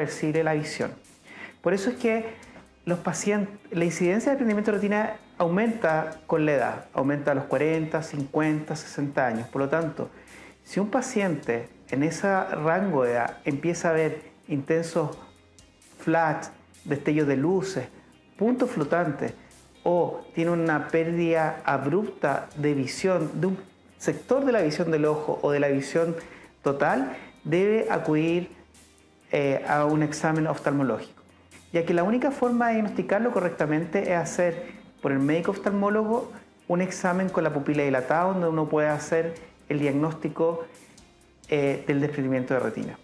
reversible la visión. Por eso es que los pacientes, la incidencia de desprendimiento de retina aumenta con la edad, aumenta a los 40, 50, 60 años. Por lo tanto, si un paciente en ese rango de edad empieza a ver intensos flash, destellos de luces, puntos flotantes, o tiene una pérdida abrupta de visión, de un sector de la visión del ojo o de la visión total, debe acudir a un examen oftalmológico, ya que la única forma de diagnosticarlo correctamente es hacer por el médico oftalmólogo un examen con la pupila dilatada, donde uno puede hacer el diagnóstico del desprendimiento de retina.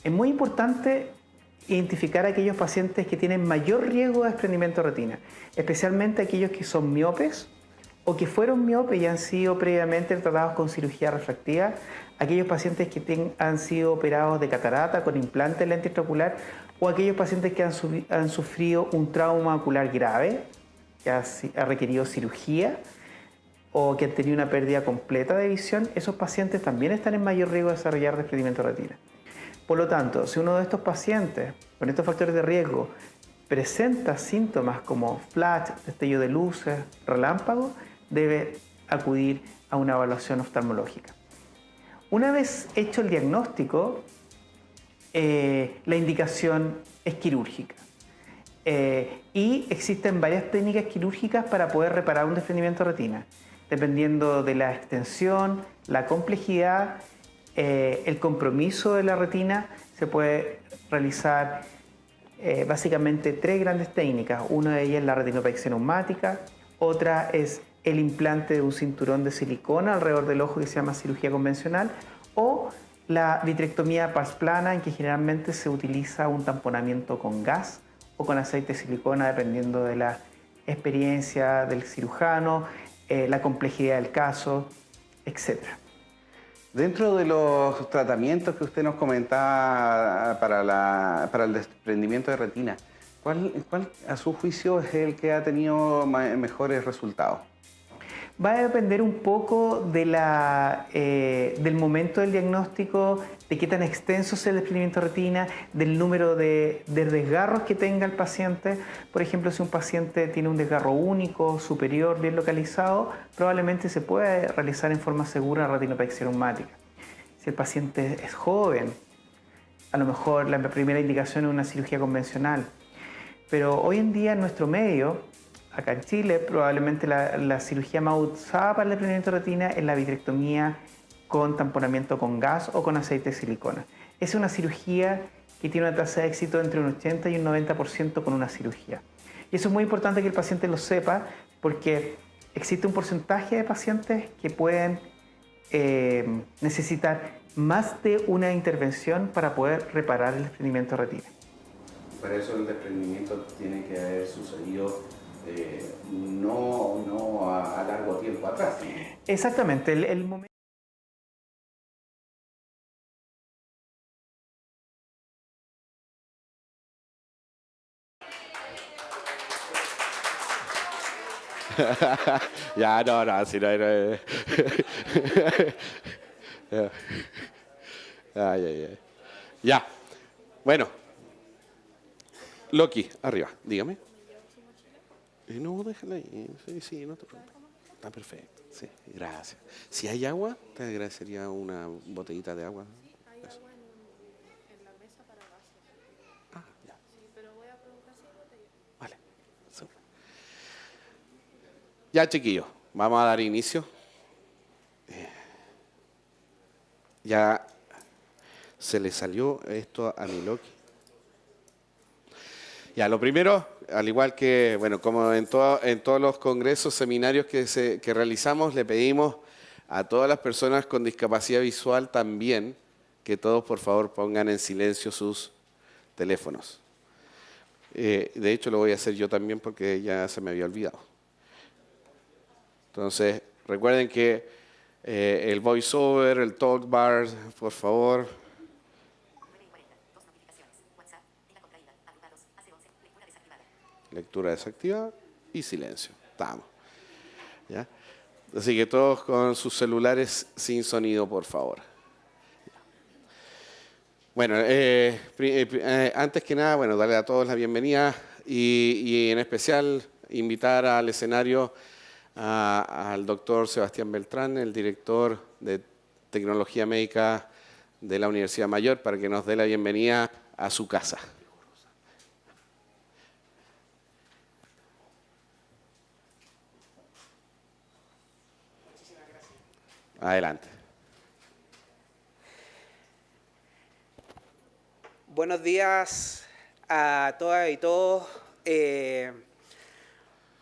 Es muy importante identificar a aquellos pacientes que tienen mayor riesgo de desprendimiento de retina, especialmente aquellos que son miopes o que fueron miopes y han sido previamente tratados con cirugía refractiva, aquellos pacientes que han sido operados de catarata con implante de lente intraocular, o aquellos pacientes que han sufrido un trauma ocular grave, que ha requerido cirugía, o que han tenido una pérdida completa de visión. Esos pacientes también están en mayor riesgo de desarrollar desprendimiento de retina. Por lo tanto, si uno de estos pacientes con estos factores de riesgo presenta síntomas como flash, destello de luces, relámpago, debe acudir a una evaluación oftalmológica. Una vez hecho el diagnóstico, la indicación es quirúrgica. Y existen varias técnicas quirúrgicas para poder reparar un desprendimiento de retina, dependiendo de la extensión, la complejidad, el compromiso de la retina. Se puede realizar básicamente tres grandes técnicas. Una de ellas es la retinopexia neumática, otra es el implante de un cinturón de silicona alrededor del ojo, que se llama cirugía convencional, o la vitrectomía pasplana, en que generalmente se utiliza un tamponamiento con gas o con aceite de silicona, dependiendo de la experiencia del cirujano, la complejidad del caso, etc. Dentro de los tratamientos que usted nos comentaba para el desprendimiento de retina, ¿cuál a su juicio es el que ha tenido mejores resultados? Va a depender un poco de del momento del diagnóstico, de qué tan extenso sea el desprendimiento de retina, del número de desgarros que tenga el paciente. Por ejemplo, si un paciente tiene un desgarro único, superior, bien localizado, probablemente se puede realizar en forma segura la retinopexia neumática. Si el paciente es joven, a lo mejor la primera indicación es una cirugía convencional. Pero hoy en día en nuestro medio, acá en Chile, probablemente la cirugía más usada para el desprendimiento de retina es la vitrectomía con tamponamiento con gas o con aceite de silicona. Es una cirugía que tiene una tasa de éxito entre un 80 y un 90% con una cirugía. Y eso es muy importante que el paciente lo sepa, porque existe un porcentaje de pacientes que pueden necesitar más de una intervención para poder reparar el desprendimiento de retina. Para eso el desprendimiento tiene que haber sucedido no a largo tiempo atrás. Exactamente, el momento. Ya, no, si no era... Ya, bueno. Loki, arriba, dígame. No, déjala ahí. Sí, no te preocupes. Está perfecto. Sí, gracias. Si hay agua, te agradecería una botellita de agua. Hay agua en la mesa para gases. Ah, ya. Sí, pero voy a preguntar si hay botella. Vale. Super. Ya, chiquillos, vamos a dar inicio. Ya se le salió esto a mi Loki. Ya, lo primero, al igual que, bueno, como en todos los congresos, seminarios que realizamos, le pedimos a todas las personas con discapacidad visual también que todos, por favor, pongan en silencio sus teléfonos. De hecho, lo voy a hacer yo también porque ya se me había olvidado. Entonces, recuerden que el voiceover, el talk bar, por favor. Lectura desactivada y silencio. Estamos. ¿Ya? Así que todos con sus celulares sin sonido, por favor. Bueno, antes que nada, bueno, darle a todos la bienvenida y en especial invitar al escenario al doctor Sebastián Beltrán, el director de Tecnología Médica de la Universidad Mayor, para que nos dé la bienvenida a su casa. Adelante. Buenos días a todas y todos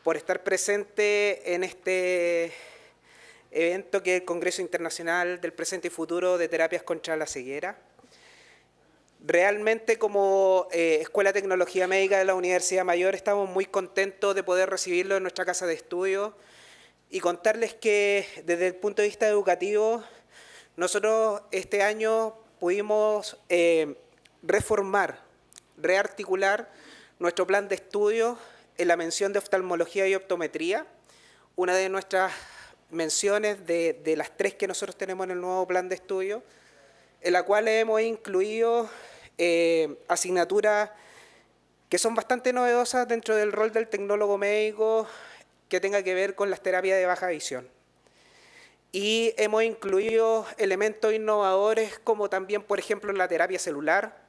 por estar presente en este evento que es el Congreso Internacional del Presente y Futuro de Terapias contra la Ceguera. Realmente como Escuela de Tecnología Médica de la Universidad Mayor estamos muy contentos de poder recibirlo en nuestra casa de estudio y contarles que desde el punto de vista educativo nosotros este año pudimos reformar, rearticular nuestro plan de estudio en la mención de oftalmología y optometría, una de nuestras menciones de las 3 que nosotros tenemos en el nuevo plan de estudio, en la cual hemos incluido asignaturas que son bastante novedosas dentro del rol del tecnólogo médico que tenga que ver con las terapias de baja visión. Y hemos incluido elementos innovadores como también, por ejemplo, la terapia celular,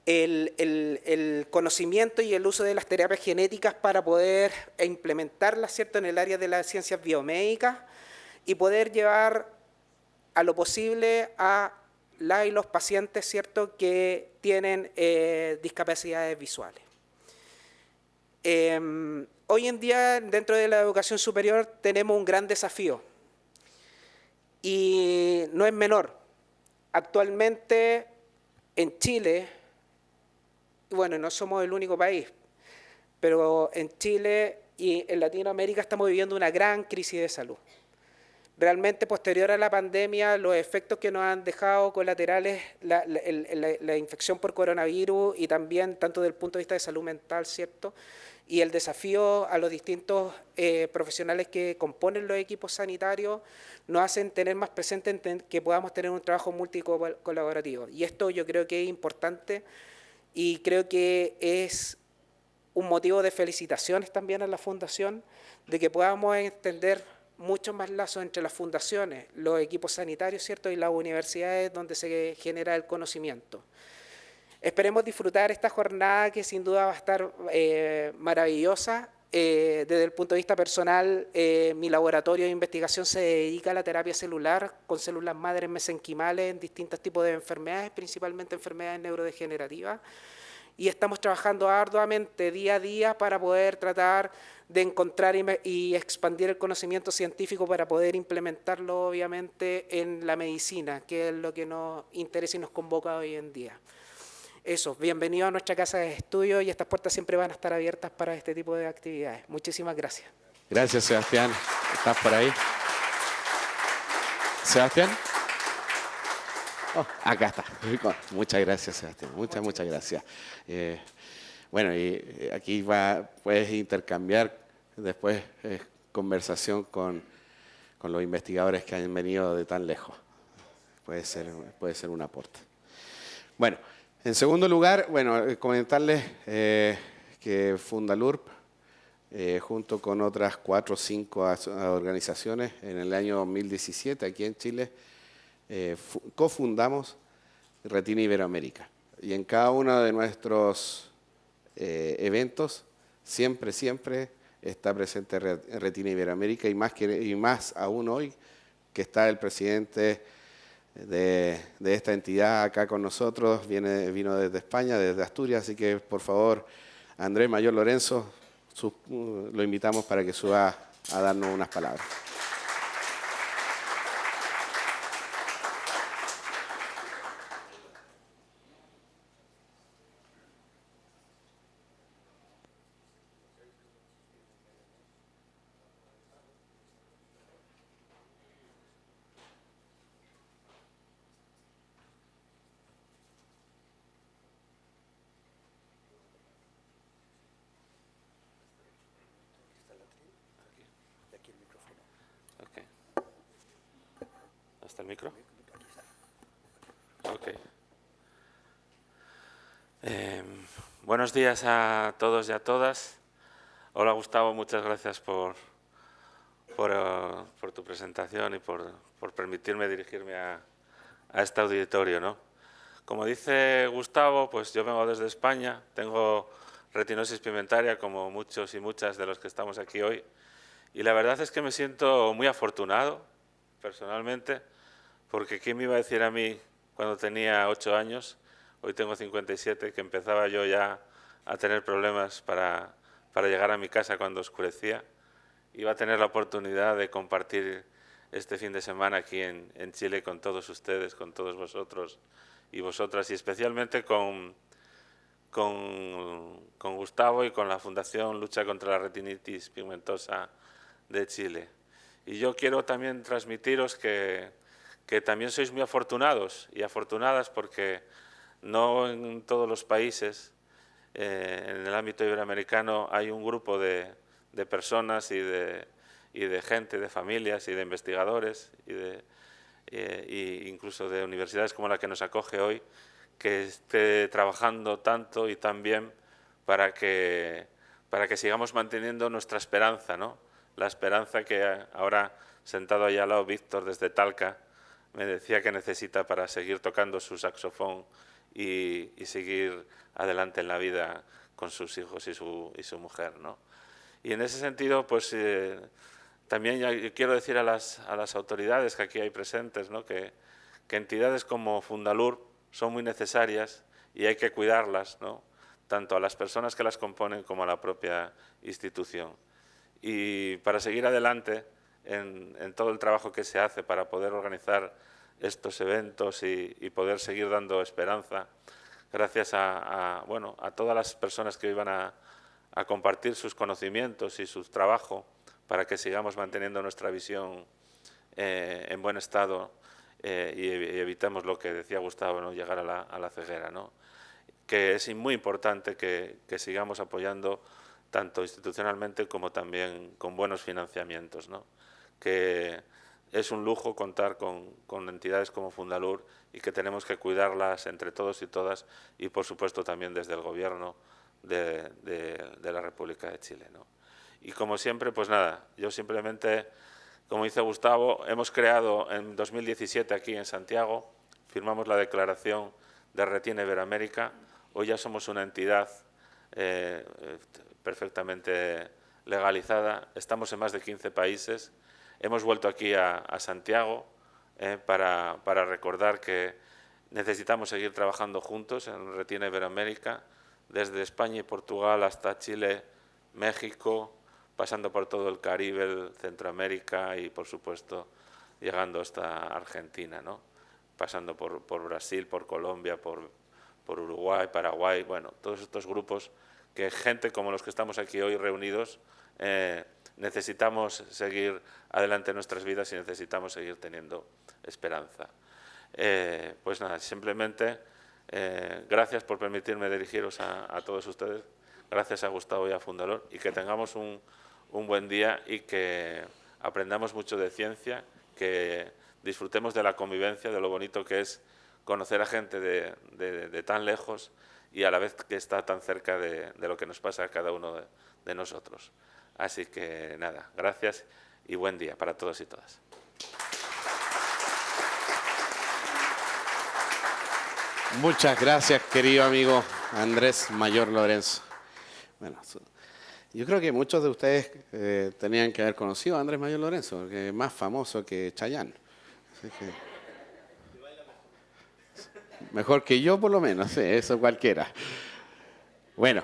el conocimiento y el uso de las terapias genéticas para poder implementarlas, ¿cierto?, en el área de las ciencias biomédicas y poder llevar a lo posible a las y los pacientes, ¿cierto?, que tienen discapacidades visuales. Hoy en día, dentro de la educación superior, tenemos un gran desafío y no es menor. Actualmente, en Chile, bueno, no somos el único país, pero en Chile y en Latinoamérica estamos viviendo una gran crisis de salud. Realmente, posterior a la pandemia, los efectos que nos han dejado colaterales, la infección por coronavirus y también tanto desde el punto de vista de salud mental, ¿cierto?, y el desafío a los distintos profesionales que componen los equipos sanitarios nos hacen tener más presente que podamos tener un trabajo multicolaborativo. Y esto yo creo que es importante y creo que es un motivo de felicitaciones también a la Fundación de que podamos extender muchos más lazos entre las fundaciones, los equipos sanitarios, ¿cierto?, y las universidades donde se genera el conocimiento. Esperemos disfrutar esta jornada que sin duda va a estar maravillosa. Desde el punto de vista personal, mi laboratorio de investigación se dedica a la terapia celular con células madres mesenquimales en distintos tipos de enfermedades, principalmente enfermedades neurodegenerativas. Y estamos trabajando arduamente día a día para poder tratar de encontrar y expandir el conocimiento científico para poder implementarlo obviamente en la medicina, que es lo que nos interesa y nos convoca hoy en día. Eso, bienvenido a nuestra casa de estudio y estas puertas siempre van a estar abiertas para este tipo de actividades. Muchísimas gracias. Gracias, Sebastián. ¿Estás por ahí? ¿Sebastián? Oh, acá está. Muchas gracias, Sebastián. Muchas gracias. Bueno, y aquí puedes intercambiar después conversación con los investigadores que han venido de tan lejos. Puede ser un aporte. Bueno, en segundo lugar, bueno, comentarles que Fundalurp, junto con otras 4 o 5 organizaciones, en el año 2017, aquí en Chile, cofundamos Retina Iberoamérica. Y en cada uno de nuestros eventos, siempre está presente Retina Iberoamérica, y más aún hoy, que está el presidente de esta entidad acá con nosotros, vino desde España, desde Asturias, así que por favor, Andrés Mayor Lorenzo, lo invitamos para que suba a darnos unas palabras. ¿Está el micro? Ok. Eh, Buenos días a todos y a todas. Hola Gustavo, muchas gracias por tu presentación y por permitirme dirigirme a este auditorio, ¿no? Como dice Gustavo, pues yo vengo desde España, tengo retinosis pigmentaria como muchos y muchas de los que estamos aquí hoy, y la verdad es que me siento muy afortunado, personalmente, porque ¿quién me iba a decir a mí cuando tenía 8 años, hoy tengo 57, que empezaba yo ya a tener problemas para llegar a mi casa cuando oscurecía? Iba a tener la oportunidad de compartir este fin de semana aquí en Chile con todos ustedes, con todos vosotros y vosotras, y especialmente con Gustavo y con la Fundación Lucha contra la Retinitis Pigmentosa de Chile. Y yo quiero también transmitiros que también sois muy afortunados y afortunadas, porque no en todos los países, en el ámbito iberoamericano, hay un grupo de personas y de gente, de familias y de investigadores y incluso de universidades como la que nos acoge hoy, que esté trabajando tanto y tan bien para que sigamos manteniendo nuestra esperanza, ¿no? La esperanza que ahora, sentado allá al lado, Víctor desde Talca, me decía que necesita para seguir tocando su saxofón y seguir adelante en la vida con sus hijos y su mujer, ¿no? Y en ese sentido, pues también yo quiero decir a las autoridades que aquí hay presentes, ¿no?, que entidades como Fundalur son muy necesarias y hay que cuidarlas, ¿no?, tanto a las personas que las componen como a la propia institución. Y para seguir adelante en todo el trabajo que se hace para poder organizar estos eventos y poder seguir dando esperanza, gracias a todas las personas que hoy van a compartir sus conocimientos y su trabajo para que sigamos manteniendo nuestra visión en buen estado y evitemos lo que decía Gustavo, ¿no?, llegar a la ceguera, ¿no? Que es muy importante que sigamos apoyando tanto institucionalmente como también con buenos financiamientos, ¿no? Que es un lujo contar con entidades como Fundalur y que tenemos que cuidarlas entre todos y todas, y por supuesto también desde el Gobierno de la República de Chile, ¿no? Y como siempre, pues nada, yo simplemente, como dice Gustavo, hemos creado en 2017 aquí en Santiago, firmamos la Declaración de Retina Iberoamérica. Hoy ya somos una entidad perfectamente legalizada, estamos en más de 15 países. Hemos vuelto aquí a Santiago para recordar que necesitamos seguir trabajando juntos en Retina Iberoamérica, desde España y Portugal hasta Chile, México, pasando por todo el Caribe, Centroamérica y, por supuesto, llegando hasta Argentina, ¿no?, pasando por Brasil, por Colombia, por Uruguay, Paraguay, bueno, todos estos grupos que gente como los que estamos aquí hoy reunidos necesitamos seguir adelante en nuestras vidas y necesitamos seguir teniendo esperanza. Pues nada, simplemente gracias por permitirme dirigiros a todos ustedes, gracias a Gustavo y a Fundalur, y que tengamos un buen día y que aprendamos mucho de ciencia, que disfrutemos de la convivencia, de lo bonito que es conocer a gente de tan lejos y a la vez que está tan cerca de lo que nos pasa a cada uno de nosotros. Así que nada, gracias y buen día para todos y todas. Muchas gracias, querido amigo Andrés Mayor Lorenzo. Bueno, yo creo que muchos de ustedes tenían que haber conocido a Andrés Mayor Lorenzo, porque es más famoso que Chayanne. Así que, mejor que yo, por lo menos, sí, eso cualquiera. Bueno,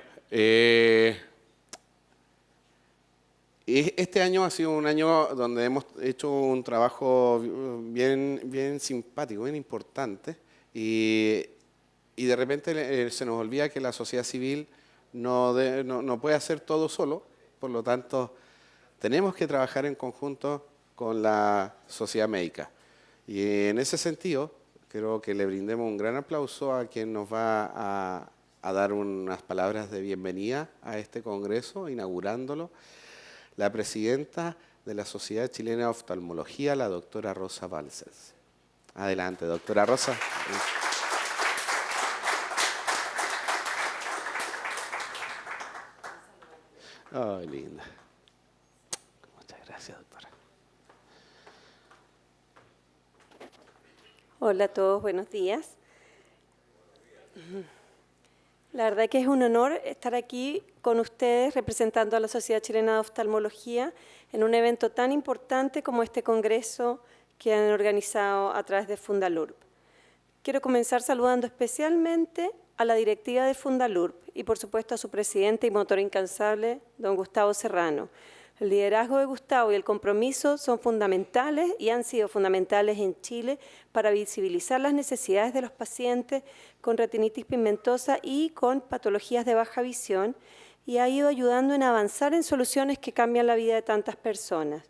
este año ha sido un año donde hemos hecho un trabajo bien simpático, bien importante, y de repente se nos olvida que la sociedad civil no puede hacer todo solo, por lo tanto tenemos que trabajar en conjunto con la sociedad médica. Y en ese sentido, creo que le brindemos un gran aplauso a quien nos va a dar unas palabras de bienvenida a este congreso, inaugurándolo, la presidenta de la Sociedad Chilena de Oftalmología, la doctora Rosa Balcells. Adelante, doctora Rosa. Oh, linda. Muchas gracias, doctora. Hola a todos, buenos días. La verdad que es un honor estar aquí con ustedes representando a la Sociedad Chilena de Oftalmología en un evento tan importante como este congreso que han organizado a través de Fundalurb. Quiero comenzar saludando especialmente a la directiva de Fundalurb y por supuesto a su presidente y motor incansable, don Gustavo Serrano. El liderazgo de Gustavo y el compromiso son fundamentales y han sido fundamentales en Chile para visibilizar las necesidades de los pacientes con retinitis pigmentosa y con patologías de baja visión y ha ido ayudando en avanzar en soluciones que cambian la vida de tantas personas.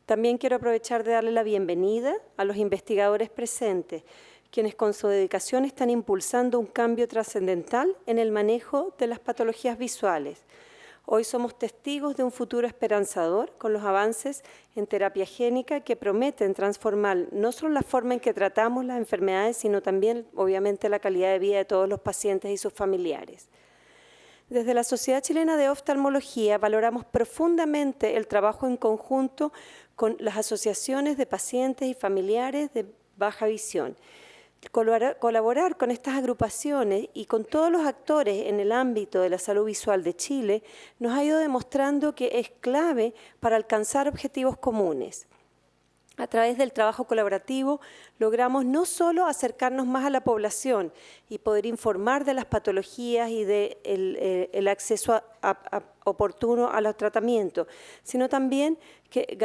También quiero aprovechar de darle la bienvenida a los investigadores presentes, quienes con su dedicación están impulsando un cambio trascendental en el manejo de las patologías visuales. Hoy somos testigos de un futuro esperanzador con los avances en terapia génica que prometen transformar no solo la forma en que tratamos las enfermedades, sino también, obviamente, la calidad de vida de todos los pacientes y sus familiares. Desde la Sociedad Chilena de Oftalmología valoramos profundamente el trabajo en conjunto con las asociaciones de pacientes y familiares de baja visión. Colaborar con estas agrupaciones y con todos los actores en el ámbito de la salud visual de Chile nos ha ido demostrando que es clave para alcanzar objetivos comunes. A través del trabajo colaborativo logramos no solo acercarnos más a la población y poder informar de las patologías y del acceso oportuno a los tratamientos, sino también que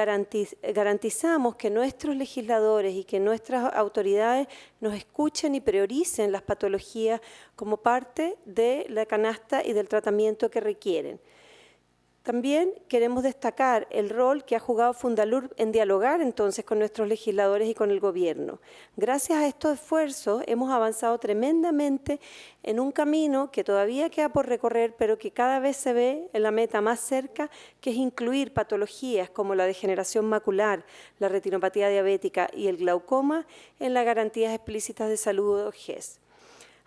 garantizamos que nuestros legisladores y que nuestras autoridades nos escuchen y prioricen las patologías como parte de la canasta y del tratamiento que requieren. También queremos destacar el rol que ha jugado Fundalurb en dialogar entonces con nuestros legisladores y con el gobierno. Gracias a estos esfuerzos hemos avanzado tremendamente en un camino que todavía queda por recorrer, pero que cada vez se ve en la meta más cerca, que es incluir patologías como la degeneración macular, la retinopatía diabética y el glaucoma en las garantías explícitas de salud o GES.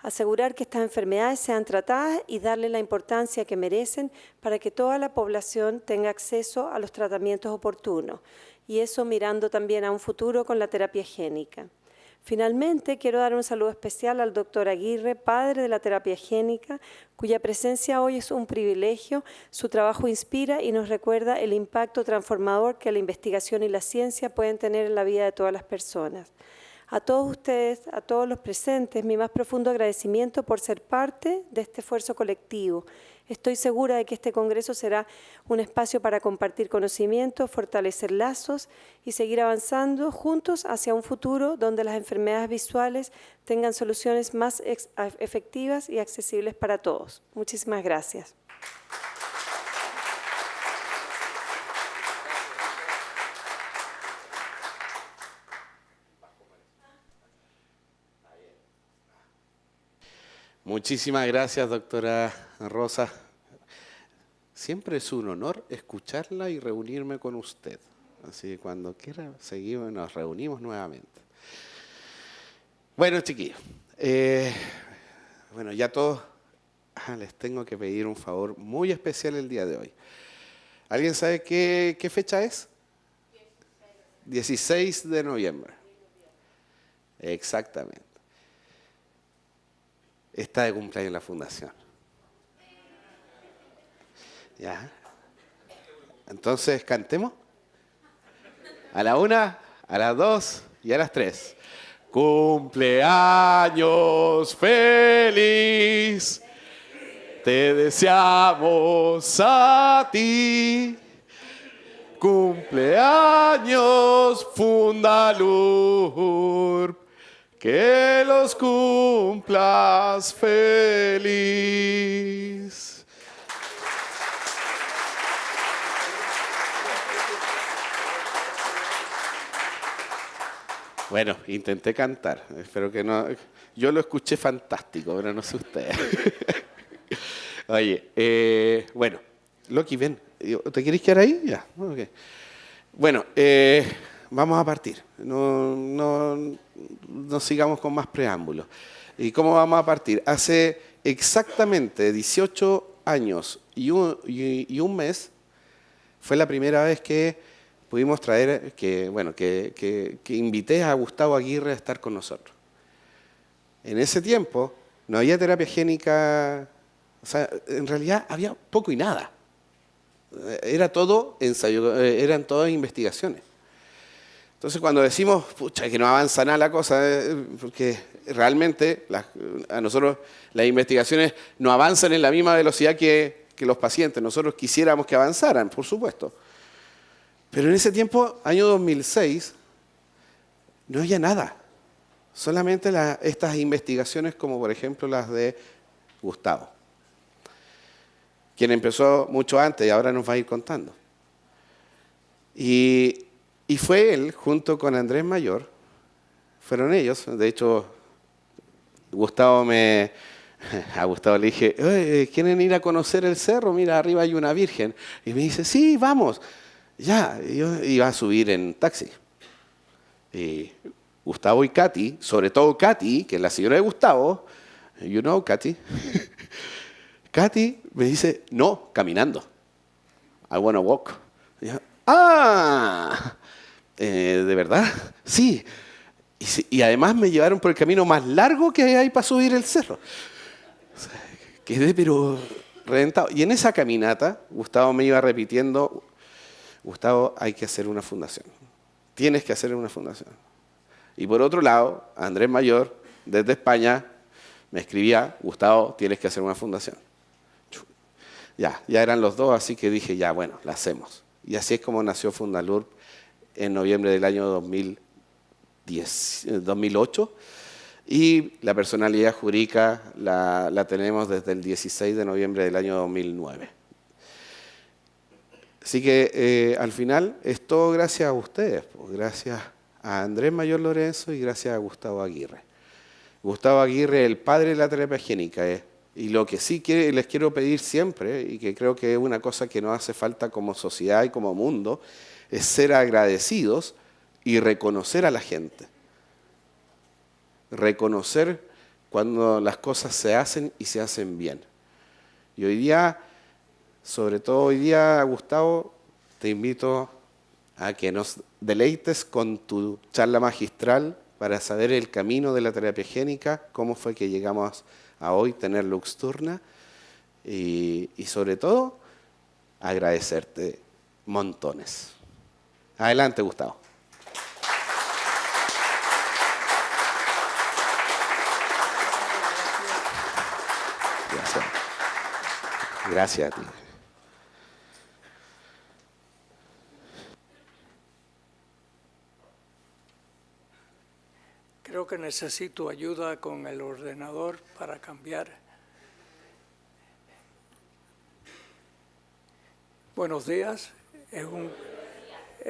Asegurar que estas enfermedades sean tratadas y darle la importancia que merecen para que toda la población tenga acceso a los tratamientos oportunos, y eso mirando también a un futuro con la terapia génica. Finalmente, quiero dar un saludo especial al doctor Aguirre, padre de la terapia génica, cuya presencia hoy es un privilegio. Su trabajo inspira y nos recuerda el impacto transformador que la investigación y la ciencia pueden tener en la vida de todas las personas. A todos ustedes, a todos los presentes, mi más profundo agradecimiento por ser parte de este esfuerzo colectivo. Estoy segura de que este congreso será un espacio para compartir conocimientos, fortalecer lazos y seguir avanzando juntos hacia un futuro donde las enfermedades visuales tengan soluciones más efectivas y accesibles para todos. Muchísimas gracias. Muchísimas gracias, doctora Rosa. Siempre es un honor escucharla y reunirme con usted. Así que cuando quiera, seguimos, nos reunimos nuevamente. Bueno, chiquillos, bueno, ya todos les tengo que pedir un favor muy especial el día de hoy. ¿Alguien sabe qué fecha es? 16 de noviembre. Exactamente. Está de cumpleaños la fundación. ¿Ya? Entonces, cantemos. A la 1, a las 2 y a las 3. Cumpleaños feliz, te deseamos a ti. Cumpleaños Fundalurb, que los cumplas feliz. Bueno, intenté cantar, espero que no. Yo lo escuché fantástico, pero no sé ustedes. Oye, bueno, Loki, ven, ¿te quieres quedar ahí? Ya, okay. Bueno, vamos a partir. No sigamos con más preámbulos. ¿Y cómo vamos a partir? Hace exactamente 18 años y un mes Fue la primera vez que pudimos traer, que invité a Gustavo Aguirre a estar con nosotros. En ese tiempo no había terapia génica, o sea, en realidad había poco y nada. Era todo ensayo, eran todas investigaciones. Entonces cuando decimos, pucha, que no avanza nada la cosa, porque realmente a nosotros las investigaciones no avanzan en la misma velocidad que los pacientes. Nosotros quisiéramos que avanzaran, por supuesto. Pero en ese tiempo, año 2006, no había nada. Solamente estas investigaciones como por ejemplo las de Gustavo, quien empezó mucho antes y ahora nos va a ir contando. Y fue él, junto con Andrés Mayor, fueron ellos, de hecho, a Gustavo le dije, ¿quieren ir a conocer el cerro? Mira, arriba hay una virgen. Y me dice, sí, vamos. Ya, yo iba a subir en taxi. Y Gustavo y Katy, sobre todo Katy, que es la señora de Gustavo, you know Katy, Katy me dice, no, caminando. I wanna walk. Y yo, ¿de verdad? Sí. Y además me llevaron por el camino más largo que hay para subir el cerro. O sea, quedé pero reventado. Y en esa caminata, Gustavo me iba repitiendo, Gustavo, hay que hacer una fundación. Tienes que hacer una fundación. Y por otro lado, Andrés Mayor, desde España, me escribía, Gustavo, tienes que hacer una fundación. Ya eran los dos, así que dije, ya, bueno, la hacemos. Y así es como nació Fundalurp en noviembre del año 2008. Y la personalidad jurídica la tenemos desde el 16 de noviembre del año 2009. Así que al final es todo gracias a ustedes, pues, gracias a Andrés Mayor Lorenzo y gracias a Gustavo Aguirre. Gustavo Aguirre, el padre de la terapia génica, y lo que sí les quiero pedir siempre, y que creo que es una cosa que nos hace falta como sociedad y como mundo, es ser agradecidos y reconocer a la gente. Reconocer cuando las cosas se hacen y se hacen bien. Y hoy día, sobre todo hoy día, Gustavo, te invito a que nos deleites con tu charla magistral para saber el camino de la terapia génica, cómo fue que llegamos a hoy tener Luxturna y sobre todo agradecerte montones. Adelante, Gustavo. Gracias. Gracias a ti. Creo que necesito ayuda con el ordenador para cambiar. Buenos días, es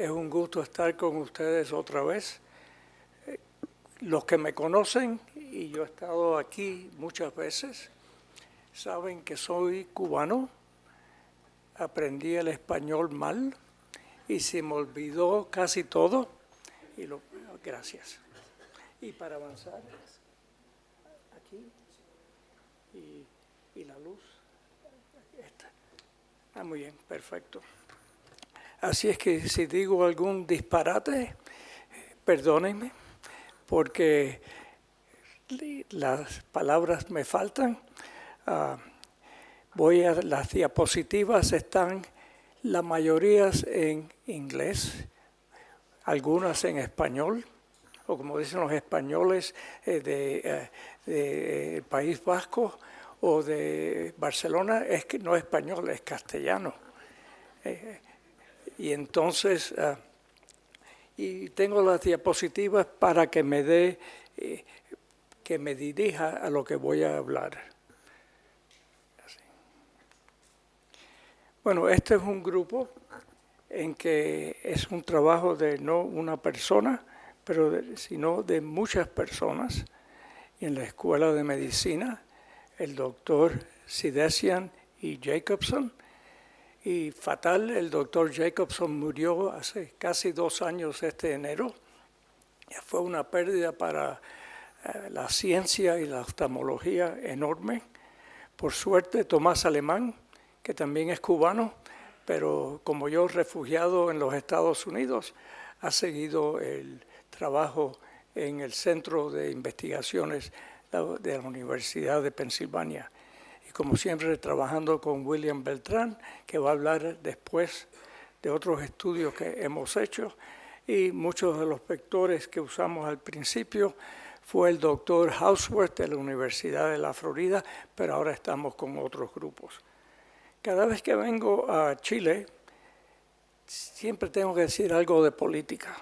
un gusto estar con ustedes otra vez. Los que me conocen, y yo he estado aquí muchas veces, saben que soy cubano, aprendí el español mal y se me olvidó casi todo. Gracias. Y para avanzar, aquí, y la luz, esta. Muy bien, perfecto. Así es que si digo algún disparate, perdónenme, porque las palabras me faltan. Las diapositivas están, la mayoría en inglés, algunas en español, o como dicen los españoles del País Vasco o de Barcelona, es que no es español, es castellano. Y entonces, y tengo las diapositivas para que me que me dirija a lo que voy a hablar. Así. Bueno, este es un grupo en que es un trabajo de no una persona, sino de muchas personas. En la Escuela de Medicina, el doctor Sidesian y Jacobson. Y fatal, el doctor Jacobson murió hace casi 2 años este enero. Fue una pérdida para la ciencia y la oftalmología enorme. Por suerte, Tomás Alemán, que también es cubano, pero como yo refugiado en los Estados Unidos, ha seguido el trabajo en el Centro de Investigaciones de la Universidad de Pensilvania. Y como siempre, trabajando con William Beltrán, que va a hablar después de otros estudios que hemos hecho. Y muchos de los vectores que usamos al principio fue el doctor Houseworth de la Universidad de la Florida, pero ahora estamos con otros grupos. Cada vez que vengo a Chile, siempre tengo que decir algo de política.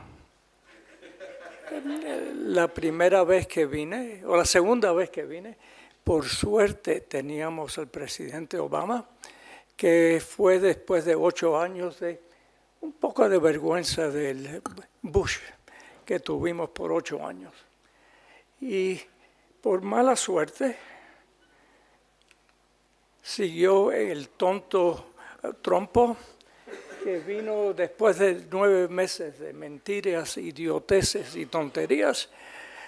La primera vez que vine, o la segunda vez que vine, por suerte teníamos al presidente Obama, que fue después de 8 años de un poco de vergüenza del Bush que tuvimos por 8 años. Y por mala suerte siguió el tonto Trump, que vino después de 9 meses de mentiras, idioteces y tonterías,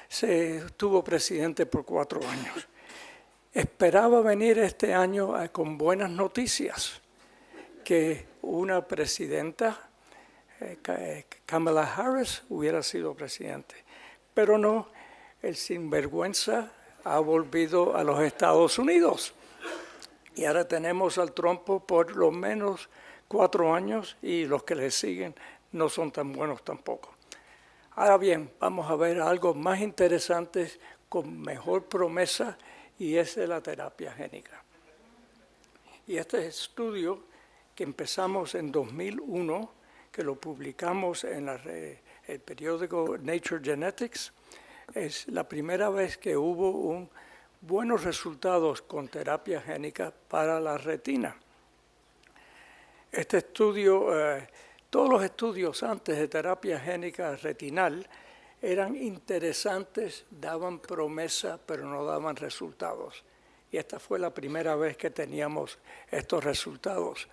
se estuvo presidente por 4 años. Esperaba venir este año con buenas noticias, que una presidenta, Kamala Harris, hubiera sido presidente. Pero no, el sinvergüenza ha volvido a los Estados Unidos. Y ahora tenemos al Trump por lo menos 4 años y los que le siguen no son tan buenos tampoco. Ahora bien, vamos a ver algo más interesante con mejor promesa y es de la terapia génica. Y este estudio que empezamos en 2001, que lo publicamos en el periódico Nature Genetics, es la primera vez que hubo buenos resultados con terapia génica para la retina. Este estudio, todos los estudios antes de terapia génica retinal eran interesantes, daban promesa, pero no daban resultados. Y esta fue la primera vez que teníamos estos resultados.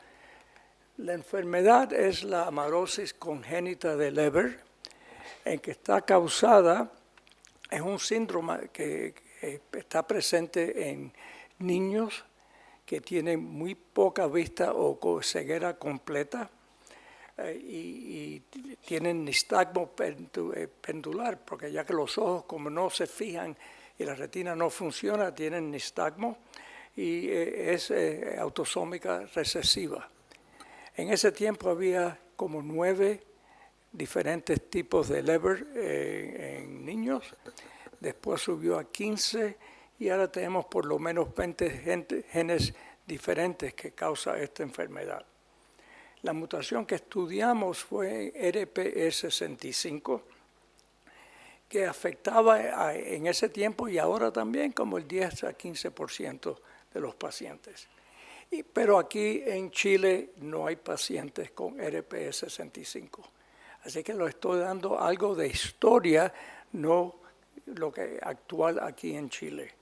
La enfermedad es la amarosis congénita de Leber, en que está causada, es un síndrome que está presente en niños que tienen muy poca vista o ceguera completa y tienen nistagmo pendular, porque ya que los ojos como no se fijan y la retina no funciona, tienen nistagmo y es autosómica recesiva. En ese tiempo había como 9 diferentes tipos de Leber en niños, después subió a 15 y ahora tenemos por lo menos 20 genes diferentes que causan esta enfermedad. La mutación que estudiamos fue RPE65, que afectaba en ese tiempo y ahora también como el 10 a 15% de los pacientes. Pero aquí en Chile no hay pacientes con RPE65. Así que lo estoy dando algo de historia, no lo que actual aquí en Chile.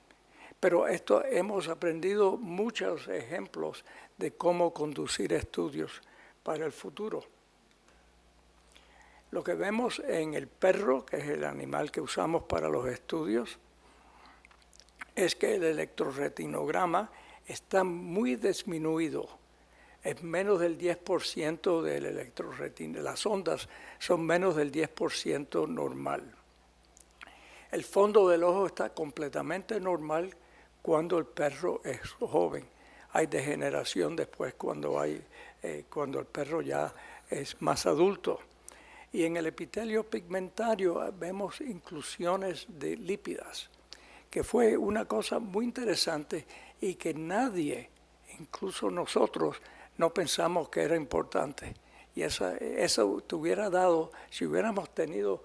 Pero hemos aprendido muchos ejemplos de cómo conducir estudios para el futuro. Lo que vemos en el perro, que es el animal que usamos para los estudios, es que el electroretinograma está muy disminuido. Es menos del 10% del electroretina. Las ondas son menos del 10% normal. El fondo del ojo está completamente normal cuando el perro es joven. Hay degeneración después cuando el perro ya es más adulto. Y en el epitelio pigmentario vemos inclusiones de lípidas, que fue una cosa muy interesante y que nadie, incluso nosotros, no pensamos que era importante. Y eso te hubiera dado, si hubiéramos tenido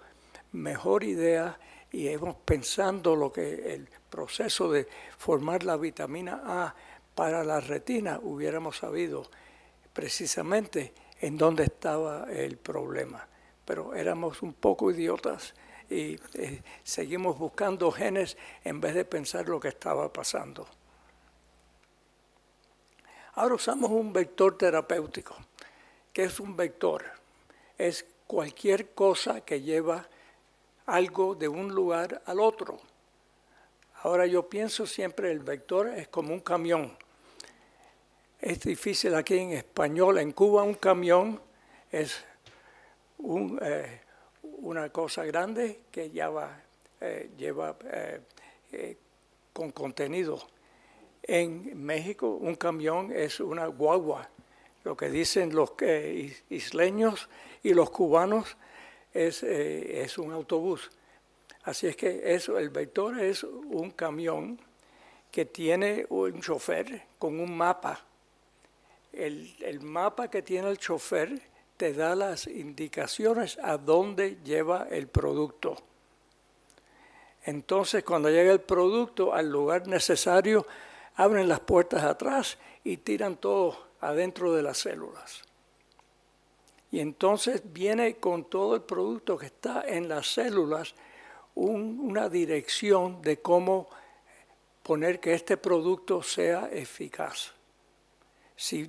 mejor idea y hemos pensando lo que el proceso de formar la vitamina A para la retina, hubiéramos sabido precisamente en dónde estaba el problema. Pero éramos un poco idiotas y seguimos buscando genes en vez de pensar lo que estaba pasando. Ahora usamos un vector terapéutico. ¿Qué es un vector? Es cualquier cosa que lleva algo de un lugar al otro. Ahora yo pienso siempre el vector es como un camión. Es difícil aquí en español. En Cuba un camión es una cosa grande que lleva con contenido. En México un camión es una guagua. Lo que dicen los isleños y los cubanos es un autobús. Así es que el vector es un camión que tiene un chofer con un mapa. El mapa que tiene el chofer te da las indicaciones a dónde lleva el producto. Entonces, cuando llega el producto al lugar necesario, abren las puertas atrás y tiran todo adentro de las células. Y entonces viene con todo el producto que está en las células una dirección de cómo poner que este producto sea eficaz. Si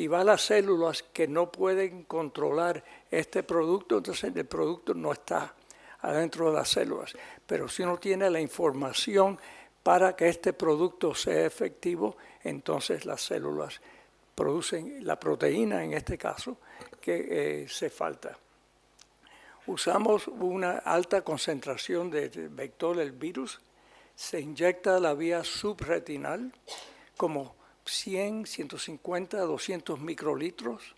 va a las células que no pueden controlar este producto, entonces el producto no está adentro de las células. Pero si uno tiene la información para que este producto sea efectivo, entonces las células producen la proteína, en este caso, que se falta. Usamos una alta concentración de vector del virus, se inyecta a la vía subretinal, como 100, 150, 200 microlitros.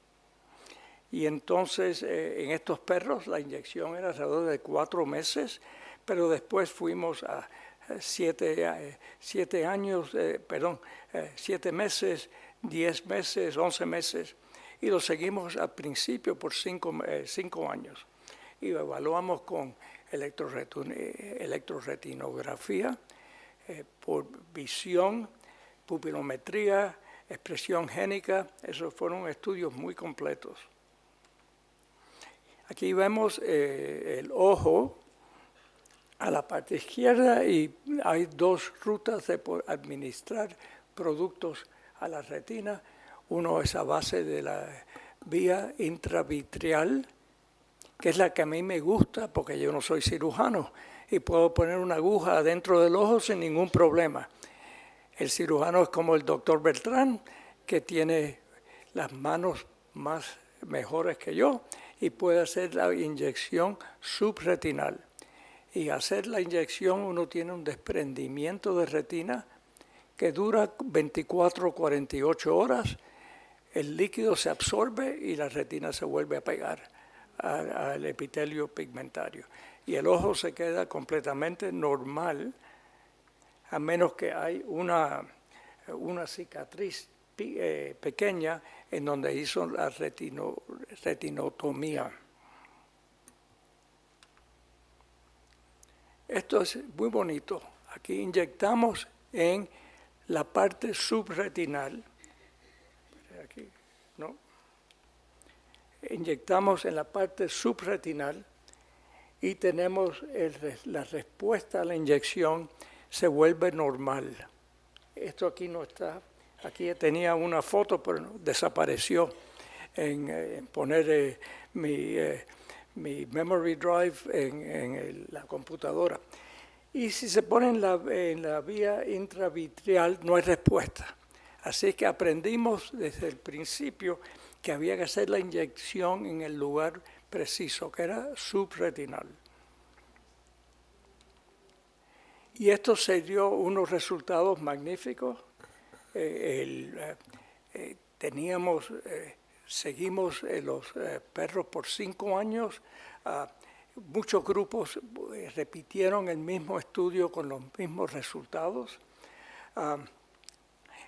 Y entonces en estos perros la inyección era alrededor de 4 meses, pero después fuimos a 7 meses, 10 meses, 11 meses, y lo seguimos al principio por 5 años. Y lo evaluamos con electroretinografía, por visión, pupilometría, expresión génica. Esos fueron estudios muy completos. Aquí vemos el ojo a la parte izquierda y hay 2 rutas de administrar productos a la retina. Uno es a base de la vía intravitreal, que es la que a mí me gusta porque yo no soy cirujano y puedo poner una aguja dentro del ojo sin ningún problema. El cirujano es como el doctor Beltrán, que tiene las manos mejores que yo y puede hacer la inyección subretinal. Y hacer la inyección uno tiene un desprendimiento de retina que dura 24 o 48 horas. El líquido se absorbe y la retina se vuelve a pegar al epitelio pigmentario. Y el ojo se queda completamente normal, a menos que hay una cicatriz pequeña en donde hizo la retinotomía. Esto es muy bonito. Aquí inyectamos en la parte subretinal. Aquí, ¿no? Inyectamos en la parte subretinal y tenemos la respuesta a la inyección se vuelve normal. Esto aquí no está. Aquí tenía una foto, pero desapareció en poner mi memory drive en la computadora. Y si se pone en la vía intravitreal, no hay respuesta. Así que aprendimos desde el principio que había que hacer la inyección en el lugar preciso, que era subretinal. Y esto se dio unos resultados magníficos. Seguimos los perros por 5 años. Muchos grupos repitieron el mismo estudio con los mismos resultados.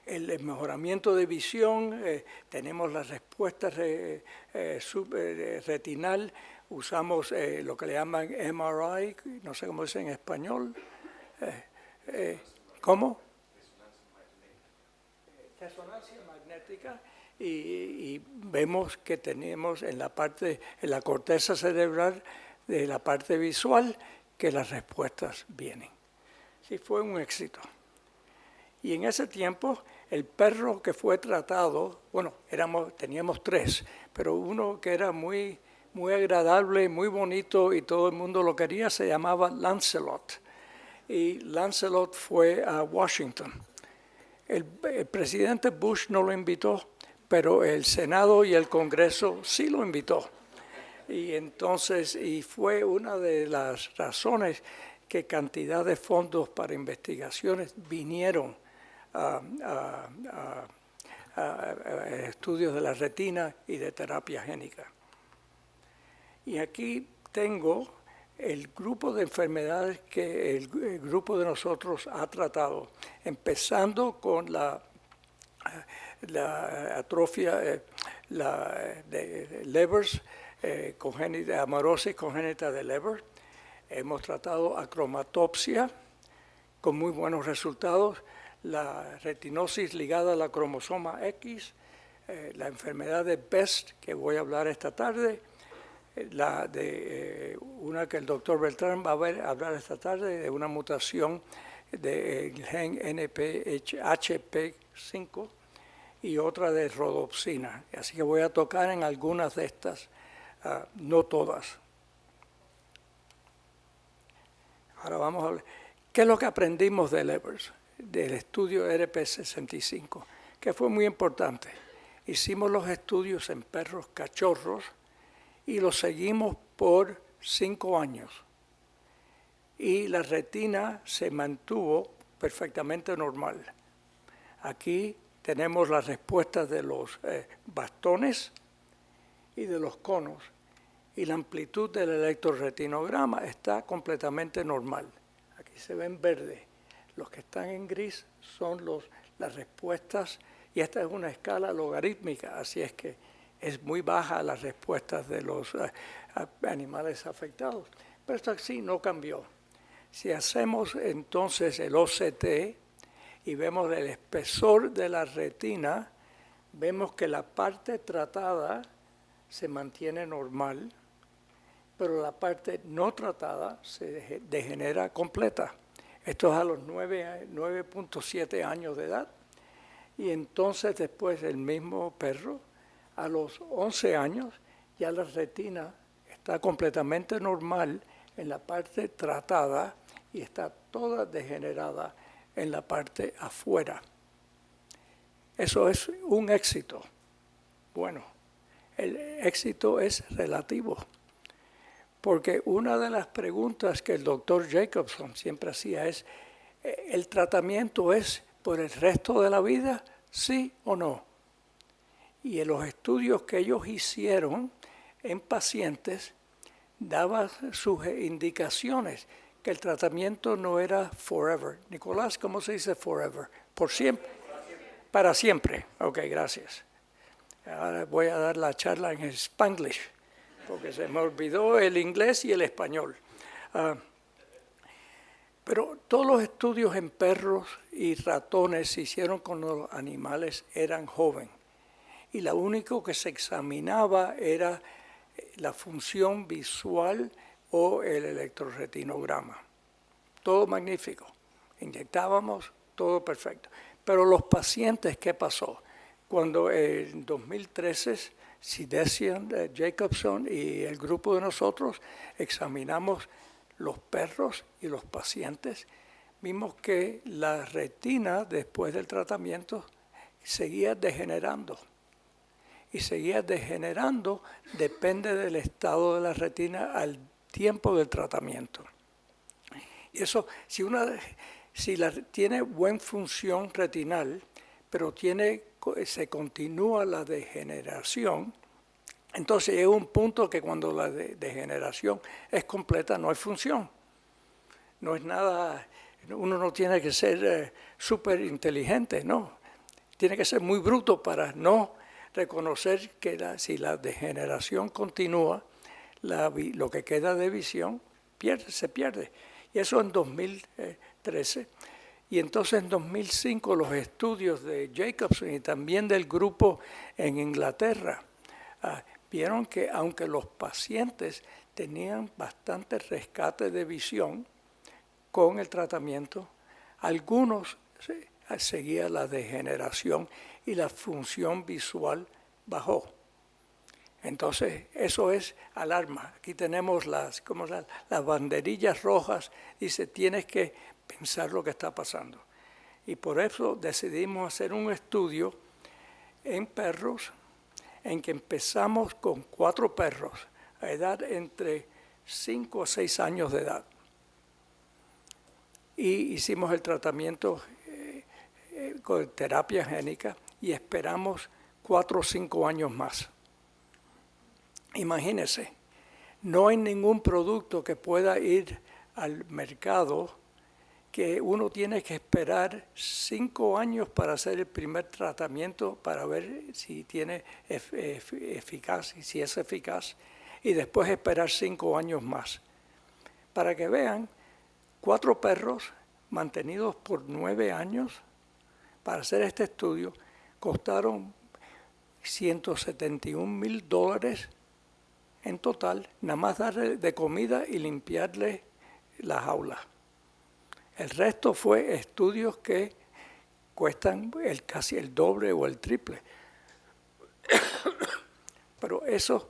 El mejoramiento de visión, tenemos la respuesta retinal, usamos lo que le llaman MRI, no sé cómo dice en español. ¿Cómo? Resonancia magnética. Y vemos que tenemos en la corteza cerebral de la parte visual que las respuestas vienen. Sí, fue un éxito. Y en ese tiempo el perro que fue tratado, bueno, teníamos 3, pero uno que era muy, muy agradable, muy bonito y todo el mundo lo quería, se llamaba Lancelot. Y Lancelot fue a Washington. El presidente Bush no lo invitó, pero el Senado y el Congreso sí lo invitó. Y entonces, y fue una de las razones que cantidad de fondos para investigaciones vinieron a estudios de la retina y de terapia génica. Y aquí tengo el grupo de enfermedades que el grupo de nosotros ha tratado, empezando con la atrofia de levers, amaurosis congénita de Leber. Hemos tratado acromatopsia con muy buenos resultados, la retinosis ligada a la cromosoma X, la enfermedad de Best, que voy a hablar esta tarde, la de una que el doctor Beltrán va a hablar esta tarde, de una mutación del gen NPHP5 y otra de rodopsina. Así que voy a tocar en algunas de estas, no todas. Ahora vamos a ver, ¿qué es lo que aprendimos de Levers, del estudio RP65? Que fue muy importante. Hicimos los estudios en perros cachorros y los seguimos por 5 años. Y la retina se mantuvo perfectamente normal. Aquí tenemos las respuestas de los bastones y de los conos. Y la amplitud del electroretinograma está completamente normal. Aquí se ve en verde. Los que están en gris son las respuestas, y esta es una escala logarítmica, así es que es muy baja las respuestas de los animales afectados. Pero esto sí no cambió. Si hacemos entonces el OCT y vemos el espesor de la retina, vemos que la parte tratada se mantiene normal, pero la parte no tratada se degenera completa. Esto es a los 9.7 años de edad. Y entonces después el mismo perro, a los 11 años, ya la retina está completamente normal en la parte tratada y está toda degenerada en la parte afuera. Eso es un éxito. Bueno, el éxito es relativo. Porque una de las preguntas que el doctor Jacobson siempre hacía es, ¿el tratamiento es por el resto de la vida, sí o no? Y en los estudios que ellos hicieron en pacientes, daban sus indicaciones que el tratamiento no era forever. Nicolás, ¿cómo se dice forever? ¿Por siempre? Para siempre. Ok, gracias. Ahora voy a dar la charla en Spanglish, porque se me olvidó el inglés y el español. Pero todos los estudios en perros y ratones se hicieron con los animales eran jóvenes. Y lo único que se examinaba era la función visual o el electroretinograma. Todo magnífico. Inyectábamos, todo perfecto. Pero los pacientes, ¿qué pasó? Cuando en 2013... Sidesian, Jacobson y el grupo de nosotros examinamos los perros y los pacientes, vimos que la retina después del tratamiento seguía degenerando. Y seguía degenerando, depende del estado de la retina al tiempo del tratamiento. Y eso, si tiene buena función retinal, pero se continúa la degeneración, entonces llega un punto que cuando la degeneración es completa no hay función. No es nada, uno no tiene que ser súper inteligente, no. Tiene que ser muy bruto para no reconocer que si la degeneración continúa, lo que queda de visión se pierde. Y eso en 2013. Y entonces en 2005 los estudios de Jacobson y también del grupo en Inglaterra vieron que aunque los pacientes tenían bastante rescate de visión con el tratamiento, algunos seguían la degeneración y la función visual bajó. Entonces eso es alarma. Aquí tenemos las banderillas rojas, dice tienes que pensar lo que está pasando. Y por eso decidimos hacer un estudio en perros en que empezamos con 4 perros a edad entre 5 a 6 años de edad. Y hicimos el tratamiento con terapia génica y esperamos 4 o 5 años más. Imagínense, no hay ningún producto que pueda ir al mercado que uno tiene que esperar 5 años para hacer el primer tratamiento para ver si tiene eficaz, si es eficaz, y después esperar 5 años más. Para que vean, 4 perros mantenidos por 9 años para hacer este estudio costaron $171,000 en total, nada más darle de comida y limpiarle la jaula. El resto fue estudios que cuestan casi el doble o el triple. Pero eso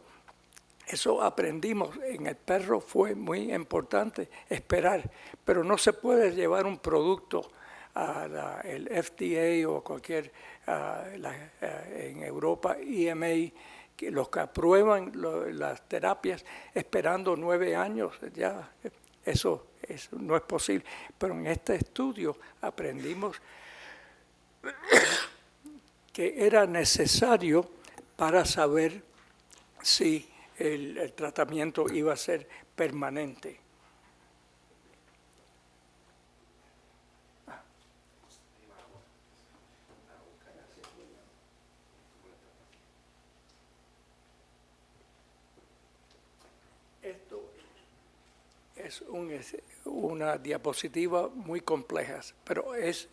aprendimos en el perro, fue muy importante esperar, pero no se puede llevar un producto el FDA o cualquier, en Europa, EMA, que los que aprueban las terapias esperando 9 años, ya eso no es posible. Pero en este estudio aprendimos que era necesario para saber si el tratamiento iba a ser permanente. Esto es una diapositiva muy compleja, pero es